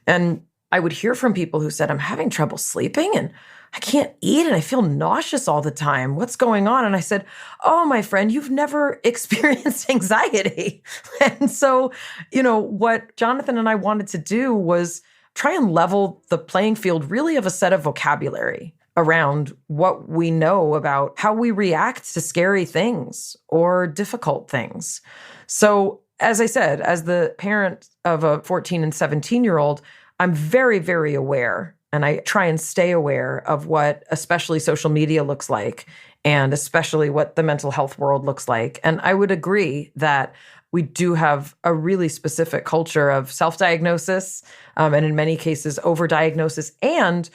And I would hear from people who said, I'm having trouble sleeping and I can't eat and I feel nauseous all the time. What's going on? And I said, oh, my friend, you've never experienced anxiety. And so, what Jonathan and I wanted to do was try and level the playing field really of a set of vocabulary around what we know about how we react to scary things or difficult things. So, as I said, as the parent of a 14 and 17-year-old, I'm very, very aware, and I try and stay aware of what especially social media looks like, and especially what the mental health world looks like. And I would agree that we do have a really specific culture of self-diagnosis, and in many cases, overdiagnosis and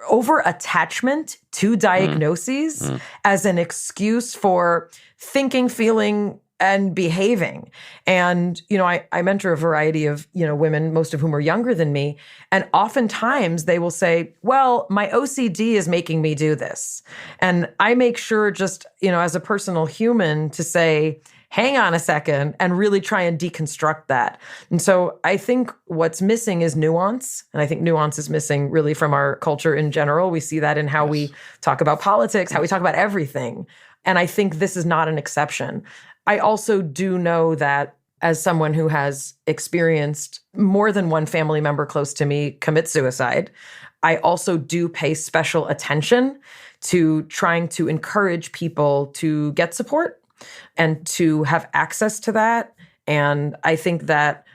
over-attachment to diagnoses as an excuse for thinking, feeling, and behaving. And, I mentor a variety of, women, most of whom are younger than me. And oftentimes they will say, well, my OCD is making me do this. And I make sure just, as a personal human to say, hang on a second and really try and deconstruct that. And so I think what's missing is nuance. And I think nuance is missing really from our culture in general. We see that in how we talk about politics, how we talk about everything. And I think this is not an exception. I also do know that as someone who has experienced more than one family member close to me commit suicide, I also do pay special attention to trying to encourage people to get support and to have access to that. And I think that,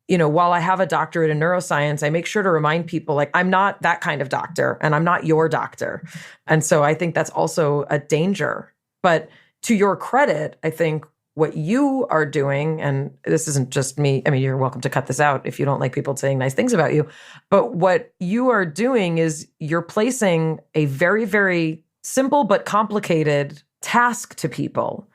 while I have a doctorate in neuroscience, I make sure to remind people, like, I'm not that kind of doctor and I'm not your doctor. And so I think that's also a danger. But to your credit, I think what you are doing, and this isn't just me, you're welcome to cut this out if you don't like people saying nice things about you, but what you are doing is you're placing a very, very simple but complicated task to people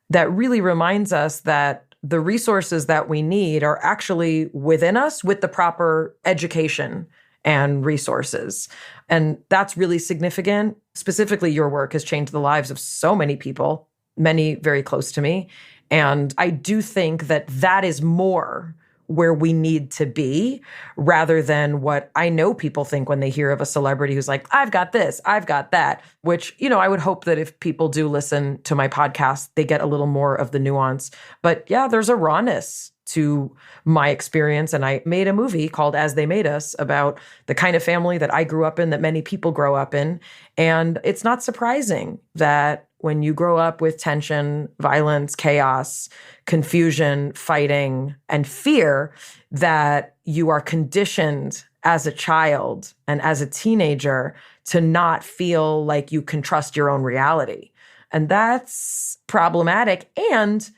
that really reminds us that the resources that we need are actually within us with the proper education and resources. And that's really significant. Specifically, your work has changed the lives of so many people, many very close to me. And I do think that that is more where we need to be rather than what I know people think when they hear of a celebrity who's like, I've got this, I've got that, which, I would hope that if people do listen to my podcast, they get a little more of the nuance. But yeah, there's a rawness to my experience. And I made a movie called As They Made Us about the kind of family that I grew up in, that many people grow up in. And it's not surprising that when you grow up with tension, violence, chaos, confusion, fighting, and fear, that you are conditioned as a child and as a teenager to not feel like you can trust your own reality. And that's problematic. And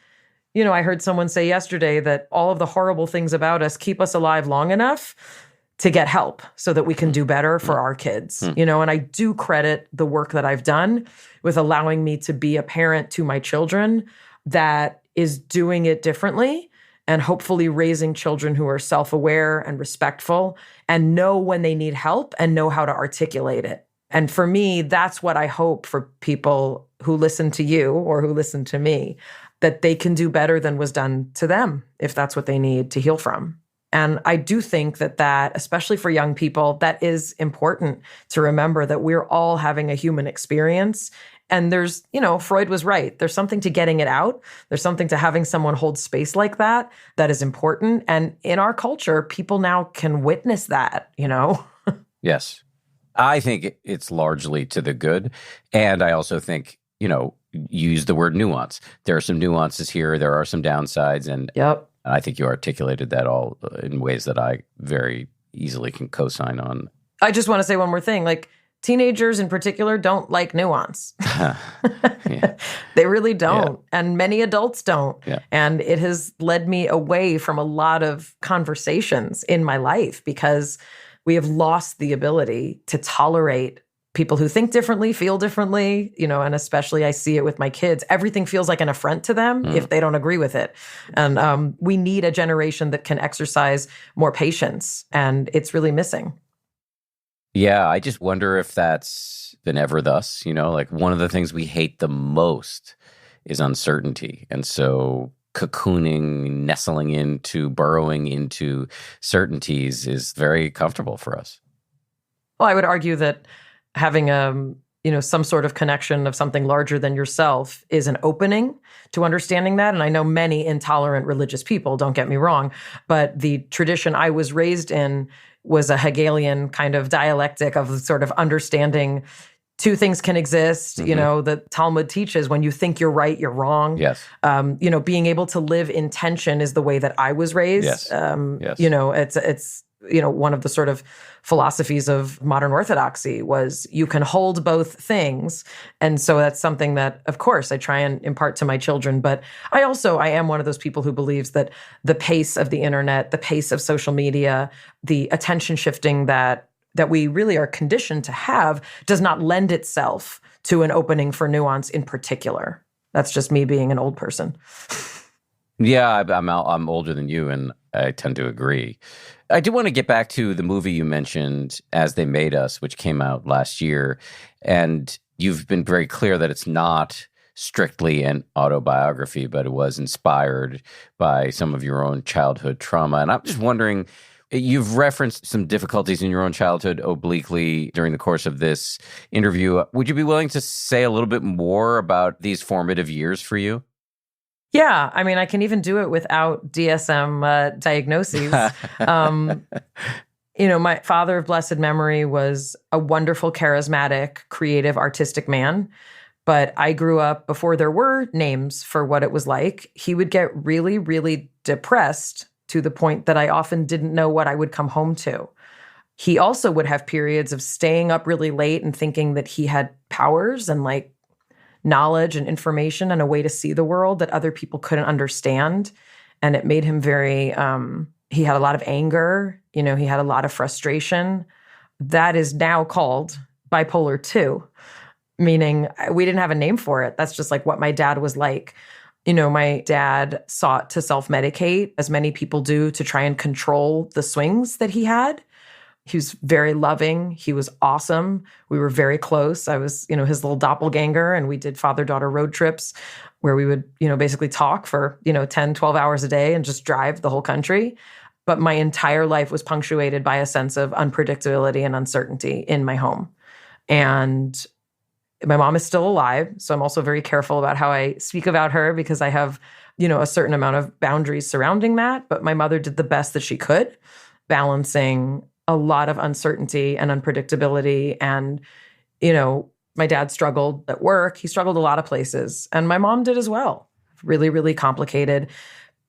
I heard someone say yesterday that all of the horrible things about us keep us alive long enough to get help so that we can do better for our kids, and I do credit the work that I've done with allowing me to be a parent to my children that is doing it differently and hopefully raising children who are self-aware and respectful and know when they need help and know how to articulate it. And for me, that's what I hope for people who listen to you or who listen to me, that they can do better than was done to them if that's what they need to heal from. And I do think that, especially for young people, that is important to remember, that we're all having a human experience And there's, Freud was right. There's something to getting it out. There's something to having someone hold space like that is important. And in our culture, people now can witness that, Yes. I think it's largely to the good. And I also think, use the word nuance. There are some nuances here. There are some downsides. And Yep. I think you articulated that all in ways that I very easily can co-sign on. I just want to say one more thing. Like, teenagers in particular don't like nuance. Yeah. They really don't. Yeah. And many adults don't. Yeah. And it has led me away from a lot of conversations in my life because we have lost the ability to tolerate people who think differently, feel differently, and especially I see it with my kids. Everything feels like an affront to them if they don't agree with it. And we need a generation that can exercise more patience, and it's really missing. Yeah, I just wonder if that's been ever thus, like one of the things we hate the most is uncertainty. And so cocooning, nestling into, burrowing into certainties is very comfortable for us. Well, I would argue that having some sort of connection of something larger than yourself is an opening to understanding that. And I know many intolerant religious people, don't get me wrong, but the tradition I was raised in was a Hegelian kind of dialectic of sort of understanding two things can exist. The Talmud teaches when you think you're right, you're wrong. Yes. Being able to live in tension is the way that I was raised. Yes. Yes. It's one of the sort of philosophies of modern orthodoxy was you can hold both things. And so that's something that, of course, I try and impart to my children. But I am one of those people who believes that the pace of the internet, the pace of social media, the attention shifting that we really are conditioned to have does not lend itself to an opening for nuance in particular. That's just me being an old person. Yeah, I'm older than you, and I tend to agree. I do want to get back to the movie you mentioned, As They Made Us, which came out last year. And you've been very clear that it's not strictly an autobiography, but it was inspired by some of your own childhood trauma. And I'm just wondering, you've referenced some difficulties in your own childhood obliquely during the course of this interview. Would you be willing to say a little bit more about these formative years for you? Yeah, I mean, I can even do it without DSM diagnoses. My father of blessed memory was a wonderful, charismatic, creative, artistic man. But I grew up before there were names for what it was like. He would get really, really depressed to the point that I often didn't know what I would come home to. He also would have periods of staying up really late and thinking that he had powers and knowledge and information and a way to see the world that other people couldn't understand. And it made him very, he had a lot of anger, he had a lot of frustration. That is now called bipolar 2, meaning we didn't have a name for it. That's just what my dad was like. My dad sought to self-medicate, as many people do, to try and control the swings that he had. He was very loving. He was awesome. We were very close. I was, his little doppelganger, and we did father-daughter road trips where we would, basically talk for, 10, 12 hours a day and just drive the whole country. But my entire life was punctuated by a sense of unpredictability and uncertainty in my home. And my mom is still alive, so I'm also very careful about how I speak about her because I have, a certain amount of boundaries surrounding that. But my mother did the best that she could, balancing a lot of uncertainty and unpredictability. And, my dad struggled at work. He struggled a lot of places. And my mom did as well. Really, really complicated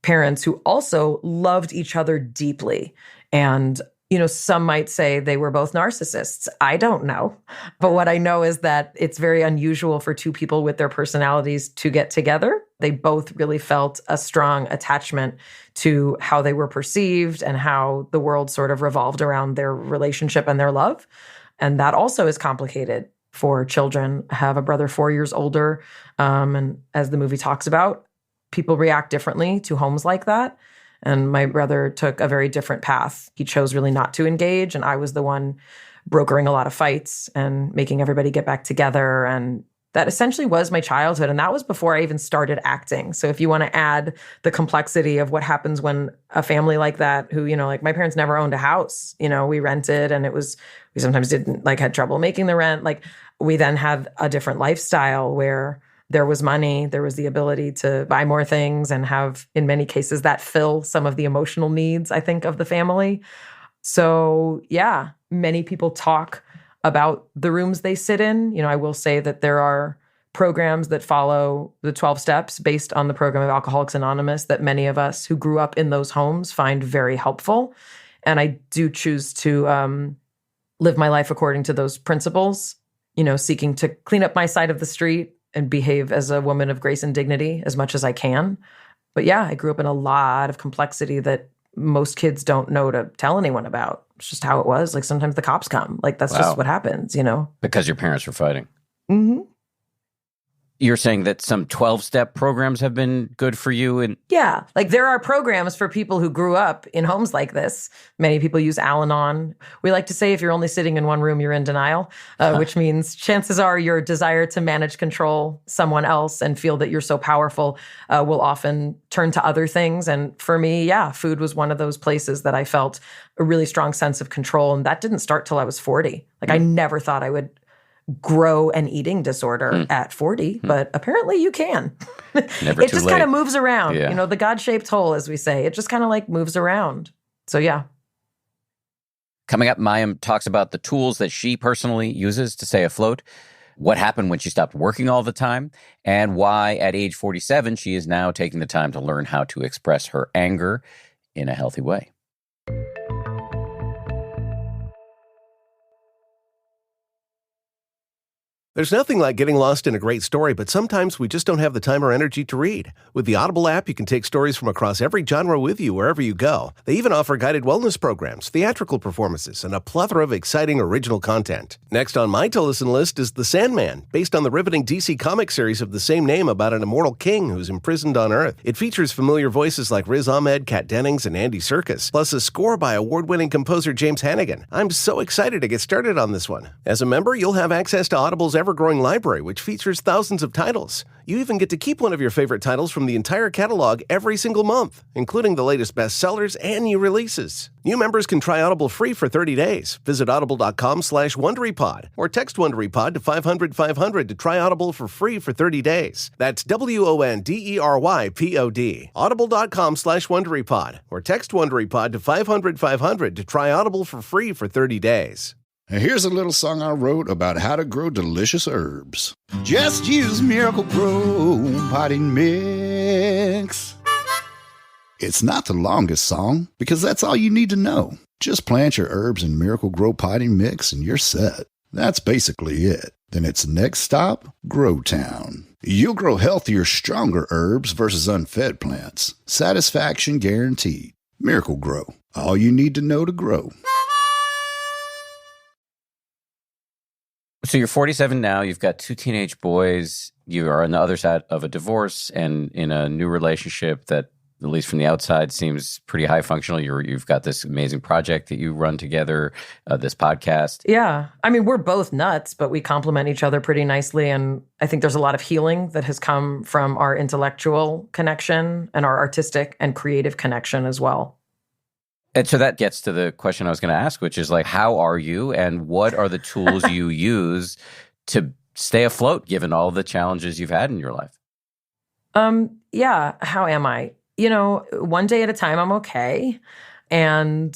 parents who also loved each other deeply. And, some might say they were both narcissists. I don't know. But what I know is that it's very unusual for two people with their personalities to get together. They both really felt a strong attachment to how they were perceived and how the world sort of revolved around their relationship and their love. And that also is complicated for children. I have a brother 4 years older. And as the movie talks about, people react differently to homes like that. And my brother took a very different path. He chose really not to engage. And I was the one brokering a lot of fights and making everybody get back together. And that essentially was my childhood. And that was before I even started acting. So if you want to add the complexity of what happens when a family like that, who, like my parents never owned a house, we rented, and we sometimes didn't had trouble making the rent. We then had a different lifestyle where there was money, there was the ability to buy more things and have, in many cases, that fill some of the emotional needs, I think, of the family. So yeah, many people talk about the rooms they sit in. I will say that there are programs that follow the 12 steps based on the program of Alcoholics Anonymous that many of us who grew up in those homes find very helpful. And I do choose to live my life according to those principles, seeking to clean up my side of the street and behave as a woman of grace and dignity as much as I can. But yeah, I grew up in a lot of complexity that most kids don't know to tell anyone about. It's just how it was. Sometimes the cops come. That's just what happens, Because your parents were fighting. Mm-hmm. You're saying that some 12-step programs have been good for you? And yeah, there are programs for people who grew up in homes like this. Many people use Al-Anon. We like to say if you're only sitting in one room, you're in denial, which means chances are your desire to manage, control someone else and feel that you're so powerful will often turn to other things. And for me, yeah, food was one of those places that I felt a really strong sense of control. And that didn't start till I was 40. I never thought I would grow an eating disorder at 40, but apparently you can. Never it too just late. kind of moves around, Yeah. the God-shaped hole, as we say. It just kind of moves around. So yeah. Coming up, Mayim talks about the tools that she personally uses to stay afloat, what happened when she stopped working all the time, and why at age 47, she is now taking the time to learn how to express her anger in a healthy way. There's nothing like getting lost in a great story, but sometimes we just don't have the time or energy to read. With the Audible app, you can take stories from across every genre with you wherever you go. They even offer guided wellness programs, theatrical performances, and a plethora of exciting original content. Next on my to-listen list is The Sandman, based on the riveting DC comic series of the same name about an immortal king who's imprisoned on Earth. It features familiar voices like Riz Ahmed, Kat Dennings, and Andy Serkis, plus a score by award-winning composer James Hannigan. I'm so excited to get started on this one. As a member, you'll have access to Audible's ever-growing library, which features thousands of titles. You even get to keep one of your favorite titles from the entire catalog every single month, including the latest bestsellers and new releases. New members can try Audible free for 30 days. Visit audible.com/WonderyPod or text WonderyPod to 500-500 to try Audible for free for 30 days. That's WONDERYPOD. Audible.com/WonderyPod or text WonderyPod to 500-500 to try Audible for free for 30 days. Here's a little song I wrote about how to grow delicious herbs. Just use Miracle Grow Potting Mix. It's not the longest song, because that's all you need to know. Just plant your herbs in Miracle Grow Potting Mix and you're set. That's basically it. Then it's next stop, Grow Town. You'll grow healthier, stronger herbs versus unfed plants. Satisfaction guaranteed. Miracle Grow. All you need to know to grow. So you're 47 now. You've got 2 teenage boys. You are on the other side of a divorce and in a new relationship that, at least from the outside, seems pretty high functional. You've got this amazing project that you run together, this podcast. Yeah. I mean, we're both nuts, but we complement each other pretty nicely. And I think there's a lot of healing that has come from our intellectual connection and our artistic and creative connection as well. And so that gets to the question I was going to ask, which is how are you and what are the tools you use to stay afloat given all the challenges you've had in your life? Yeah. How am I? One day at a time, I'm okay. And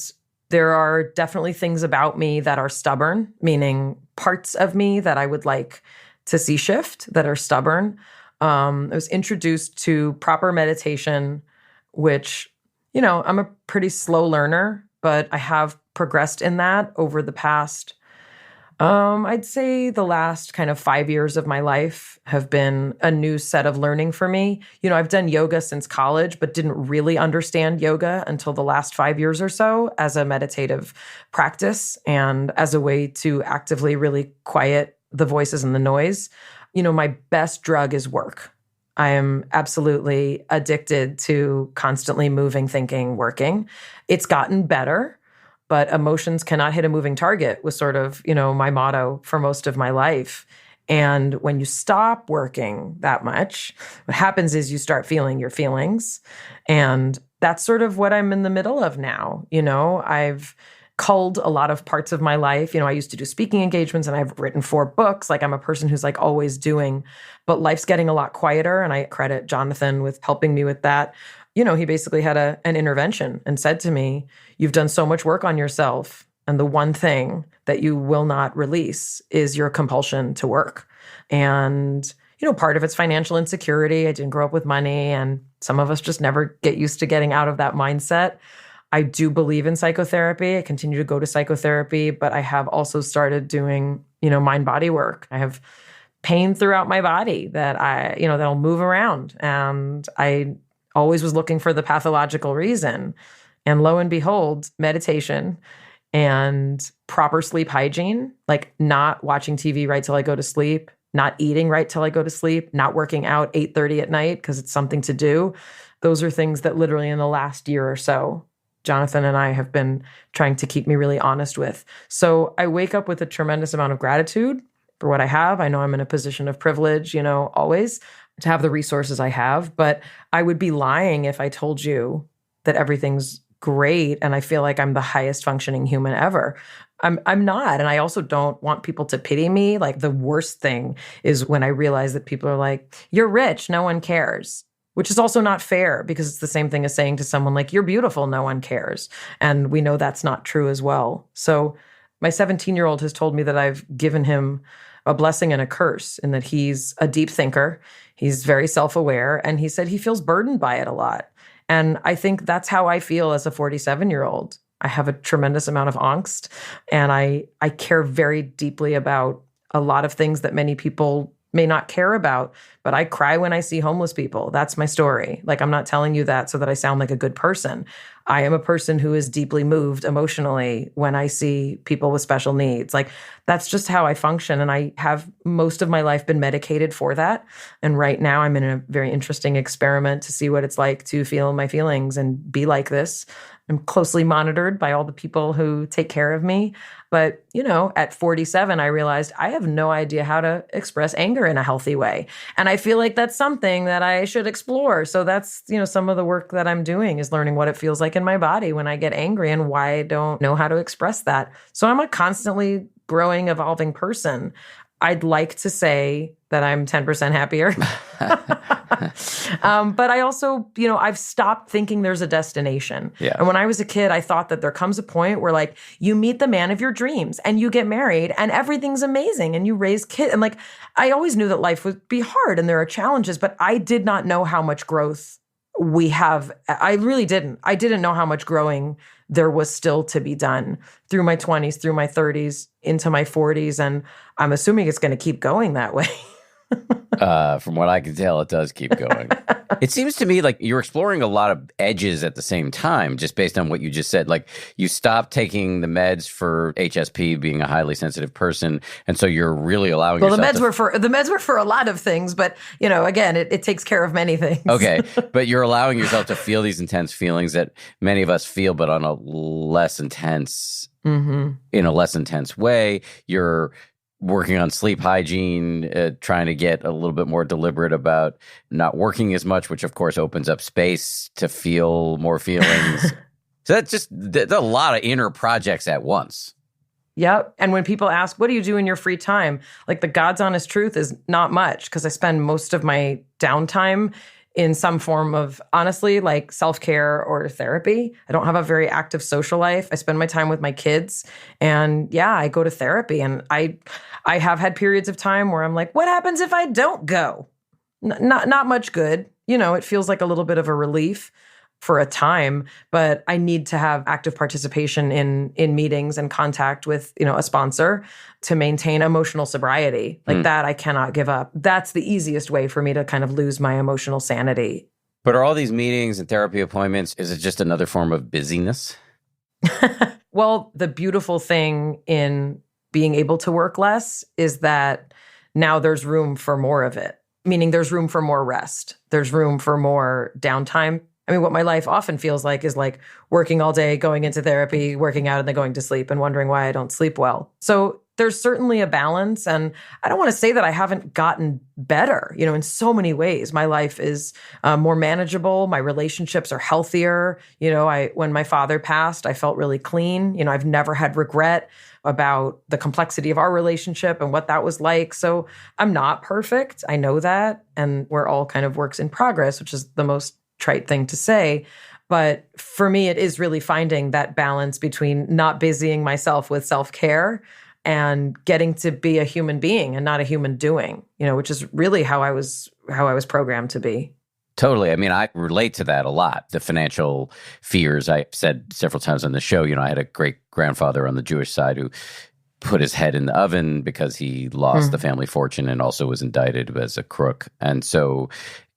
there are definitely things about me that are stubborn, meaning parts of me that I would like to see shift that are stubborn. I was introduced to proper meditation, which I'm a pretty slow learner, but I have progressed in that over the past, I'd say the last kind of 5 years of my life have been a new set of learning for me. I've done yoga since college, but didn't really understand yoga until the last 5 years or so as a meditative practice and as a way to actively really quiet the voices and the noise. My best drug is work. I am absolutely addicted to constantly moving, thinking, working. It's gotten better, but emotions cannot hit a moving target was sort of, my motto for most of my life. And when you stop working that much, what happens is you start feeling your feelings. And that's sort of what I'm in the middle of now. I've culled a lot of parts of my life. I used to do speaking engagements and I've written 4 books. Like I'm a person who's like always doing, but life's getting a lot quieter. And I credit Jonathan with helping me with that. He basically had an intervention and said to me, you've done so much work on yourself. And the one thing that you will not release is your compulsion to work. And, part of it's financial insecurity. I didn't grow up with money, and some of us just never get used to getting out of that mindset. I do believe in psychotherapy. I continue to go to psychotherapy, but I have also started doing, mind-body work. I have pain throughout my body that that'll move around. And I always was looking for the pathological reason. And lo and behold, meditation and proper sleep hygiene, like not watching TV right till I go to sleep, not eating right till I go to sleep, not working out 8:30 at night because it's something to do. Those are things that literally in the last year or so, Jonathan and I have been trying to keep me really honest with. So I wake up with a tremendous amount of gratitude for what I have. I know I'm in a position of privilege, always to have the resources I have, but I would be lying if I told you that everything's great and I feel like I'm the highest functioning human ever. I'm not. And I also don't want people to pity me. Like the worst thing is when I realize that people are like, you're rich, no one cares. Which is also not fair because it's the same thing as saying to someone like, you're beautiful, no one cares. And we know that's not true as well. So my 17-year-old has told me that I've given him a blessing and a curse in that he's a deep thinker. He's very self-aware. And he said he feels burdened by it a lot. And I think that's how I feel as a 47-year-old. I have a tremendous amount of angst, and I care very deeply about a lot of things that many people may not care about, but I cry when I see homeless people. That's my story. Like, I'm not telling you that so that I sound like a good person. I am a person who is deeply moved emotionally when I see people with special needs. Like, that's just how I function. And I have most of my life been medicated for that. And right now I'm in a very interesting experiment to see what it's like to feel my feelings and be like this. I'm closely monitored by all the people who take care of me. But, at 47, I realized I have no idea how to express anger in a healthy way. And I feel like that's something that I should explore. So that's, some of the work that I'm doing is learning what it feels like in my body when I get angry and why I don't know how to express that. So I'm a constantly growing, evolving person. I'd like to say that I'm 10% happier. But I also, I've stopped thinking there's a destination. Yeah. And when I was a kid, I thought that there comes a point where like you meet the man of your dreams and you get married and everything's amazing and you raise kids. And like, I always knew that life would be hard and there are challenges, but I did not know how much growth we have. I really didn't. I didn't know how much growing there was still to be done through my 20s, through my 30s, into my 40s. And I'm assuming it's going to keep going that way. From what I can tell, it does keep going. It seems to me like you're exploring a lot of edges at the same time, just based on what you just said. Like you stopped taking the meds for HSP, being a highly sensitive person, and so you're really allowing yourself. Well, the meds were for a lot of things, but again, it takes care of many things. Okay, but you're allowing yourself to feel these intense feelings that many of us feel, but on a less intense, in a less intense way. You're working on sleep hygiene, trying to get a little bit more deliberate about not working as much, which of course opens up space to feel more feelings. So that's a lot of inner projects at once. Yep. And when people ask, what do you do in your free time? Like the God's honest truth is not much because I spend most of my downtime in some form of, honestly, like self-care or therapy. I don't have a very active social life. I spend my time with my kids. And yeah, I go to therapy. And I have had periods of time where I'm like, what happens if I don't go? Not much good. It feels like a little bit of a relief for a time, but I need to have active participation in meetings and contact with, a sponsor to maintain emotional sobriety. Like that, I cannot give up. That's the easiest way for me to kind of lose my emotional sanity. But are all these meetings and therapy appointments, is it just another form of busyness? Well, the beautiful thing in being able to work less is that now there's room for more of it, meaning there's room for more rest. There's room for more downtime. I mean, what my life often feels like is like working all day, going into therapy, working out, and then going to sleep and wondering why I don't sleep well. So there's certainly a balance. And I don't want to say that I haven't gotten better, in so many ways. My life is more manageable. My relationships are healthier. When my father passed, I felt really clean. I've never had regret about the complexity of our relationship and what that was like. So I'm not perfect. I know that. And we're all kind of works in progress, which is the most trite thing to say. But for me, it is really finding that balance between not busying myself with self-care and getting to be a human being and not a human doing, which is really how I was programmed to be. Totally. I mean, I relate to that a lot. The financial fears, I said several times on the show, I had a great grandfather on the Jewish side who put his head in the oven because he lost the family fortune and also was indicted as a crook. And so,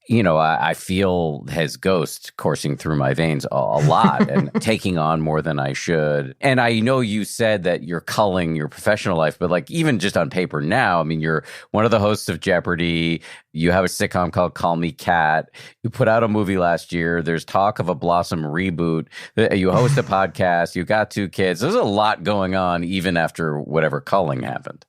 I feel his ghost coursing through my veins a lot and taking on more than I should. And I know you said that you're culling your professional life, but like even just on paper now, I mean, you're one of the hosts of Jeopardy. You have a sitcom called Call Me Kat. You put out a movie last year. There's talk of a Blossom reboot. You host a podcast. You got 2 kids. There's a lot going on even after whatever culling happened.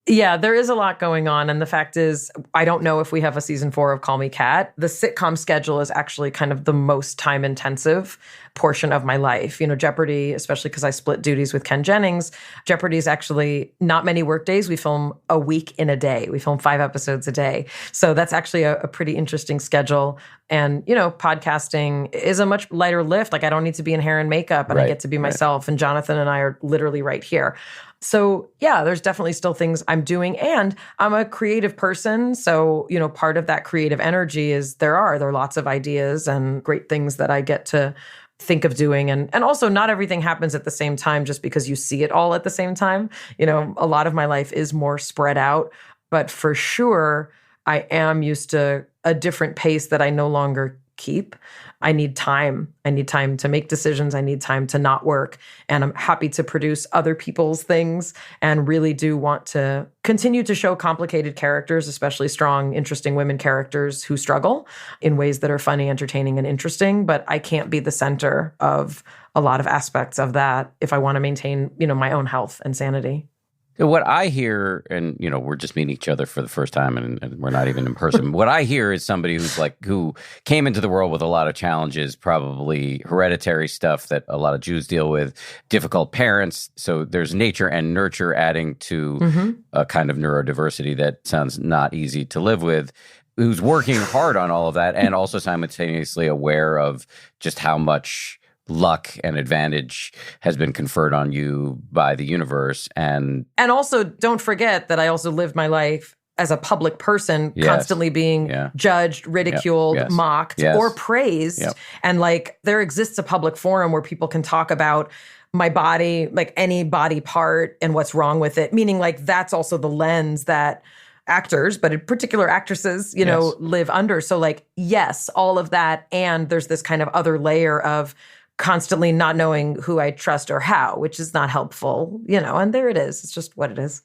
Yeah, there is a lot going on. And the fact is, I don't know if we have a season 4 of Call Me Kat. The sitcom schedule is actually kind of the most time-intensive portion of my life. Jeopardy, especially because I split duties with Ken Jennings, Jeopardy is actually not many work days. We film a week in a day. We film 5 episodes a day. So that's actually a pretty interesting schedule. And, podcasting is a much lighter lift. Like I don't need to be in hair and makeup and I get to be myself. And Jonathan and I are literally right here. So yeah, there's definitely still things I'm doing, and I'm a creative person. So, part of that creative energy is there are lots of ideas and great things that I get to think of doing. And also not everything happens at the same time just because you see it all at the same time. A lot of my life is more spread out, but for sure I am used to a different pace that I no longer keep. I need time. I need time to make decisions. I need time to not work. And I'm happy to produce other people's things and really do want to continue to show complicated characters, especially strong, interesting women characters who struggle in ways that are funny, entertaining, and interesting. But I can't be the center of a lot of aspects of that if I want to maintain, my own health and sanity. What I hear, and we're just meeting each other for the first time, and we're not even in person. What I hear is somebody who came into the world with a lot of challenges, probably hereditary stuff that a lot of Jews deal with, difficult parents. So there's nature and nurture adding to a kind of neurodiversity that sounds not easy to live with. Who's working hard on all of that, and also simultaneously aware of just how much luck and advantage has been conferred on you by the universe. And also don't forget that I also lived my life as a public person, constantly being judged, ridiculed, mocked, or praised. And there exists a public forum where people can talk about my body, like any body part and what's wrong with it. Meaning that's also the lens that actors, but in particular actresses, live under. So yes, all of that. And there's this kind of other layer of constantly not knowing who I trust or how, which is not helpful, and there it is. It's just what it is.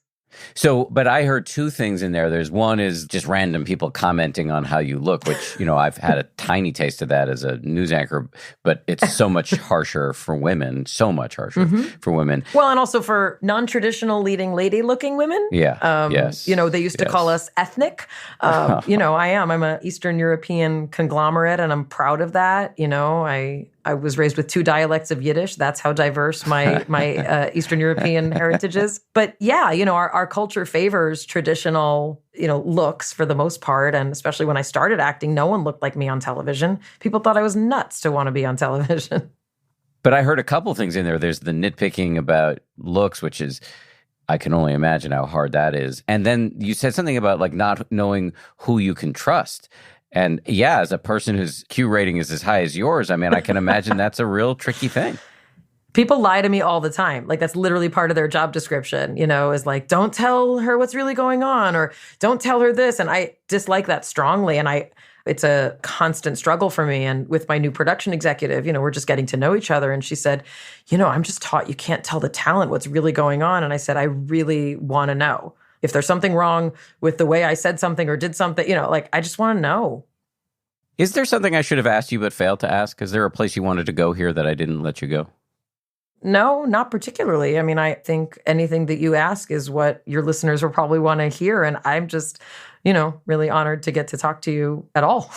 So, but I heard 2 things in there. There's one is just random people commenting on how you look, which, I've had a tiny taste of that as a news anchor, but it's so much harsher for women, so much harsher for women. Well, and also for non-traditional leading lady looking women. Yes. They used to call us ethnic. I'm an Eastern European conglomerate and I'm proud of that. I was raised with 2 dialects of Yiddish. That's how diverse my Eastern European heritage is. But yeah, our culture favors traditional, looks for the most part. And especially when I started acting, no one looked like me on television. People thought I was nuts to want to be on television. But I heard a couple things in there. There's the nitpicking about looks, which is, I can only imagine how hard that is. And then you said something about not knowing who you can trust. And yeah, as a person whose Q rating is as high as yours, I mean, I can imagine that's a real tricky thing. People lie to me all the time. That's literally part of their job description, is don't tell her what's really going on or don't tell her this. And I dislike that strongly. And it's a constant struggle for me. And with my new production executive, we're just getting to know each other. And she said, I'm just taught you can't tell the talent what's really going on. And I said, I really want to know. If there's something wrong with the way I said something or did something, I just want to know. Is there something I should have asked you but failed to ask? Is there a place you wanted to go here that I didn't let you go? No, not particularly. I mean, I think anything that you ask is what your listeners will probably want to hear. And I'm just, really honored to get to talk to you at all.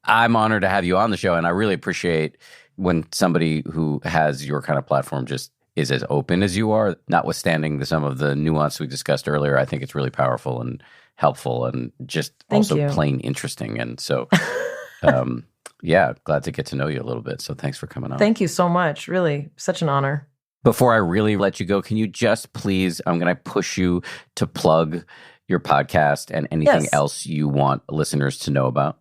I'm honored to have you on the show. And I really appreciate when somebody who has your kind of platform just is as open as you are, notwithstanding some of the nuance we discussed earlier. I think it's really powerful and helpful and just also plain interesting. And so, yeah, glad to get to know you a little bit. So thanks for coming on. Thank you so much. Really, such an honor. Before I really let you go, can you just please, I'm going to push you to plug your podcast and anything else you want listeners to know about?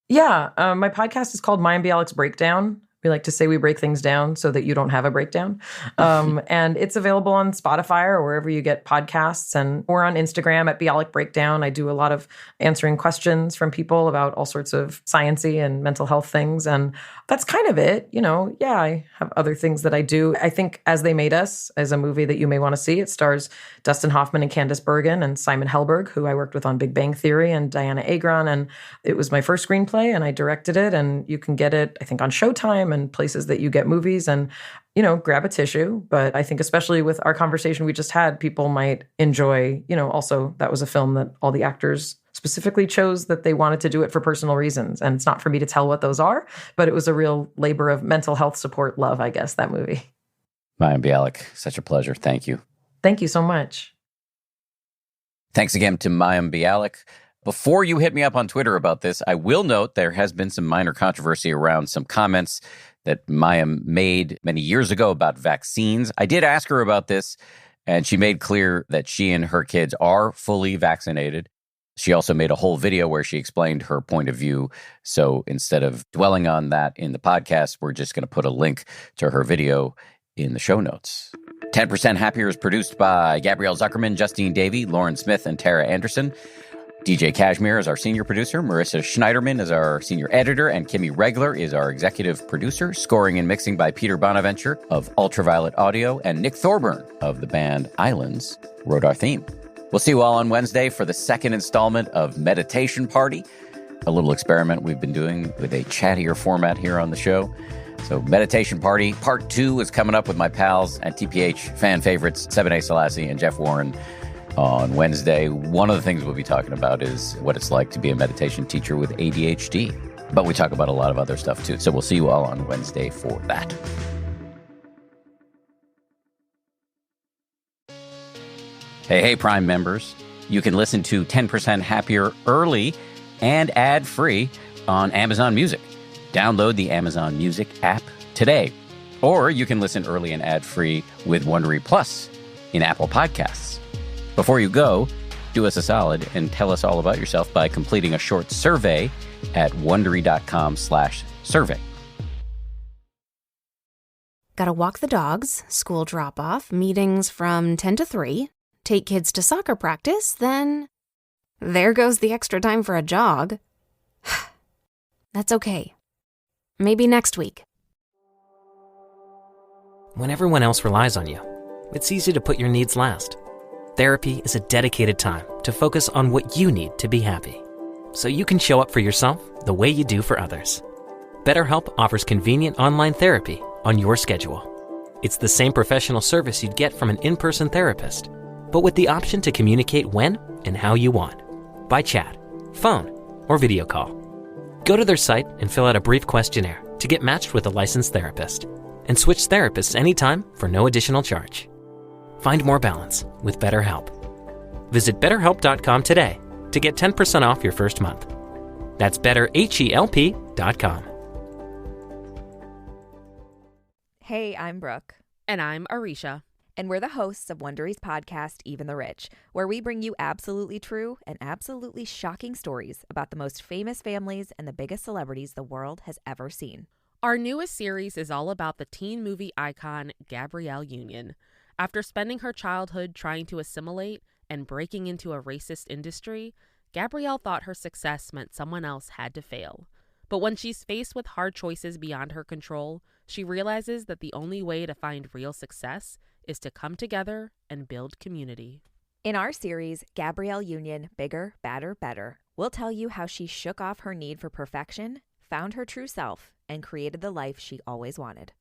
Yeah, my podcast is called Mayim Bialik's Breakdown. We like to say we break things down so that you don't have a breakdown. And it's available on Spotify or wherever you get podcasts. And we're on Instagram at Bialik Breakdown. I do a lot of answering questions from people about all sorts of sciencey and mental health things. And that's kind of it. I have other things that I do. I think As They Made Us is a movie that you may want to see. It stars Dustin Hoffman and Candice Bergen and Simon Helberg, who I worked with on Big Bang Theory, and Diana Agron. And it was my first screenplay and I directed it. And you can get it, I think, on Showtime and places that you get movies, and grab a tissue. But I think especially with our conversation we just had, people might enjoy, also that was a film that all the actors specifically chose that they wanted to do it for personal reasons. And it's not for me to tell what those are, but it was a real labor of mental health support love, I guess, that movie. Mayim Bialik, such a pleasure. Thank you. Thank you so much. Thanks again to Mayim Bialik. Before you hit me up on Twitter about this, I will note there has been some minor controversy around some comments that Mayim made many years ago about vaccines. I did ask her about this, and she made clear that she and her kids are fully vaccinated. She also made a whole video where she explained her point of view. So instead of dwelling on that in the podcast, we're just going to put a link to her video in the show notes. 10% Happier is produced by Gabrielle Zuckerman, Justine Davey, Lauren Smith, and Tara Anderson. DJ Kashmir is our senior producer. Marissa Schneiderman is our senior editor. And Kimmy Regler is our executive producer. Scoring and mixing by Peter Bonaventure of Ultraviolet Audio. And Nick Thorburn of the band Islands wrote our theme. We'll see you all on Wednesday for the second installment of Meditation Party, a little experiment we've been doing with a chattier format here on the show. So Meditation Party Part 2 is coming up with my pals at TPH fan favorites, Sebene Selassie and Jeff Warren on Wednesday. One of the things we'll be talking about is what it's like to be a meditation teacher with ADHD. But we talk about a lot of other stuff too. So we'll see you all on Wednesday for that. Hey, Prime members. You can listen to 10% Happier early and ad-free on Amazon Music. Download the Amazon Music app today. Or you can listen early and ad-free with Wondery Plus in Apple Podcasts. Before you go, do us a solid and tell us all about yourself by completing a short survey at Wondery.com/survey. Gotta walk the dogs, school drop-off, meetings from 10 to 3, take kids to soccer practice, then there goes the extra time for a jog. That's okay. Maybe next week. When everyone else relies on you, it's easy to put your needs last. Therapy is a dedicated time to focus on what you need to be happy, so you can show up for yourself the way you do for others. BetterHelp offers convenient online therapy on your schedule. It's the same professional service you'd get from an in-person therapist, but with the option to communicate when and how you want, by chat, phone, or video call. Go to their site and fill out a brief questionnaire to get matched with a licensed therapist, and switch therapists anytime for no additional charge. Find more balance with BetterHelp. Visit BetterHelp.com today to get 10% off your first month. That's BetterHelp.com. Hey, I'm Brooke. And I'm Arisha. And we're the hosts of Wondery's podcast, Even the Rich, where we bring you absolutely true and absolutely shocking stories about the most famous families and the biggest celebrities the world has ever seen. Our newest series is all about the teen movie icon Gabrielle Union. After spending her childhood trying to assimilate and breaking into a racist industry, Gabrielle thought her success meant someone else had to fail. But when she's faced with hard choices beyond her control, she realizes that the only way to find real success is to come together and build community. In our series, Gabrielle Union, Bigger, Badder, Better, we'll tell you how she shook off her need for perfection, found her true self, and created the life she always wanted.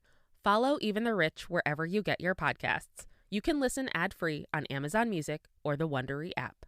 Follow Even the Rich wherever you get your podcasts. You can listen ad-free on Amazon Music or the Wondery app.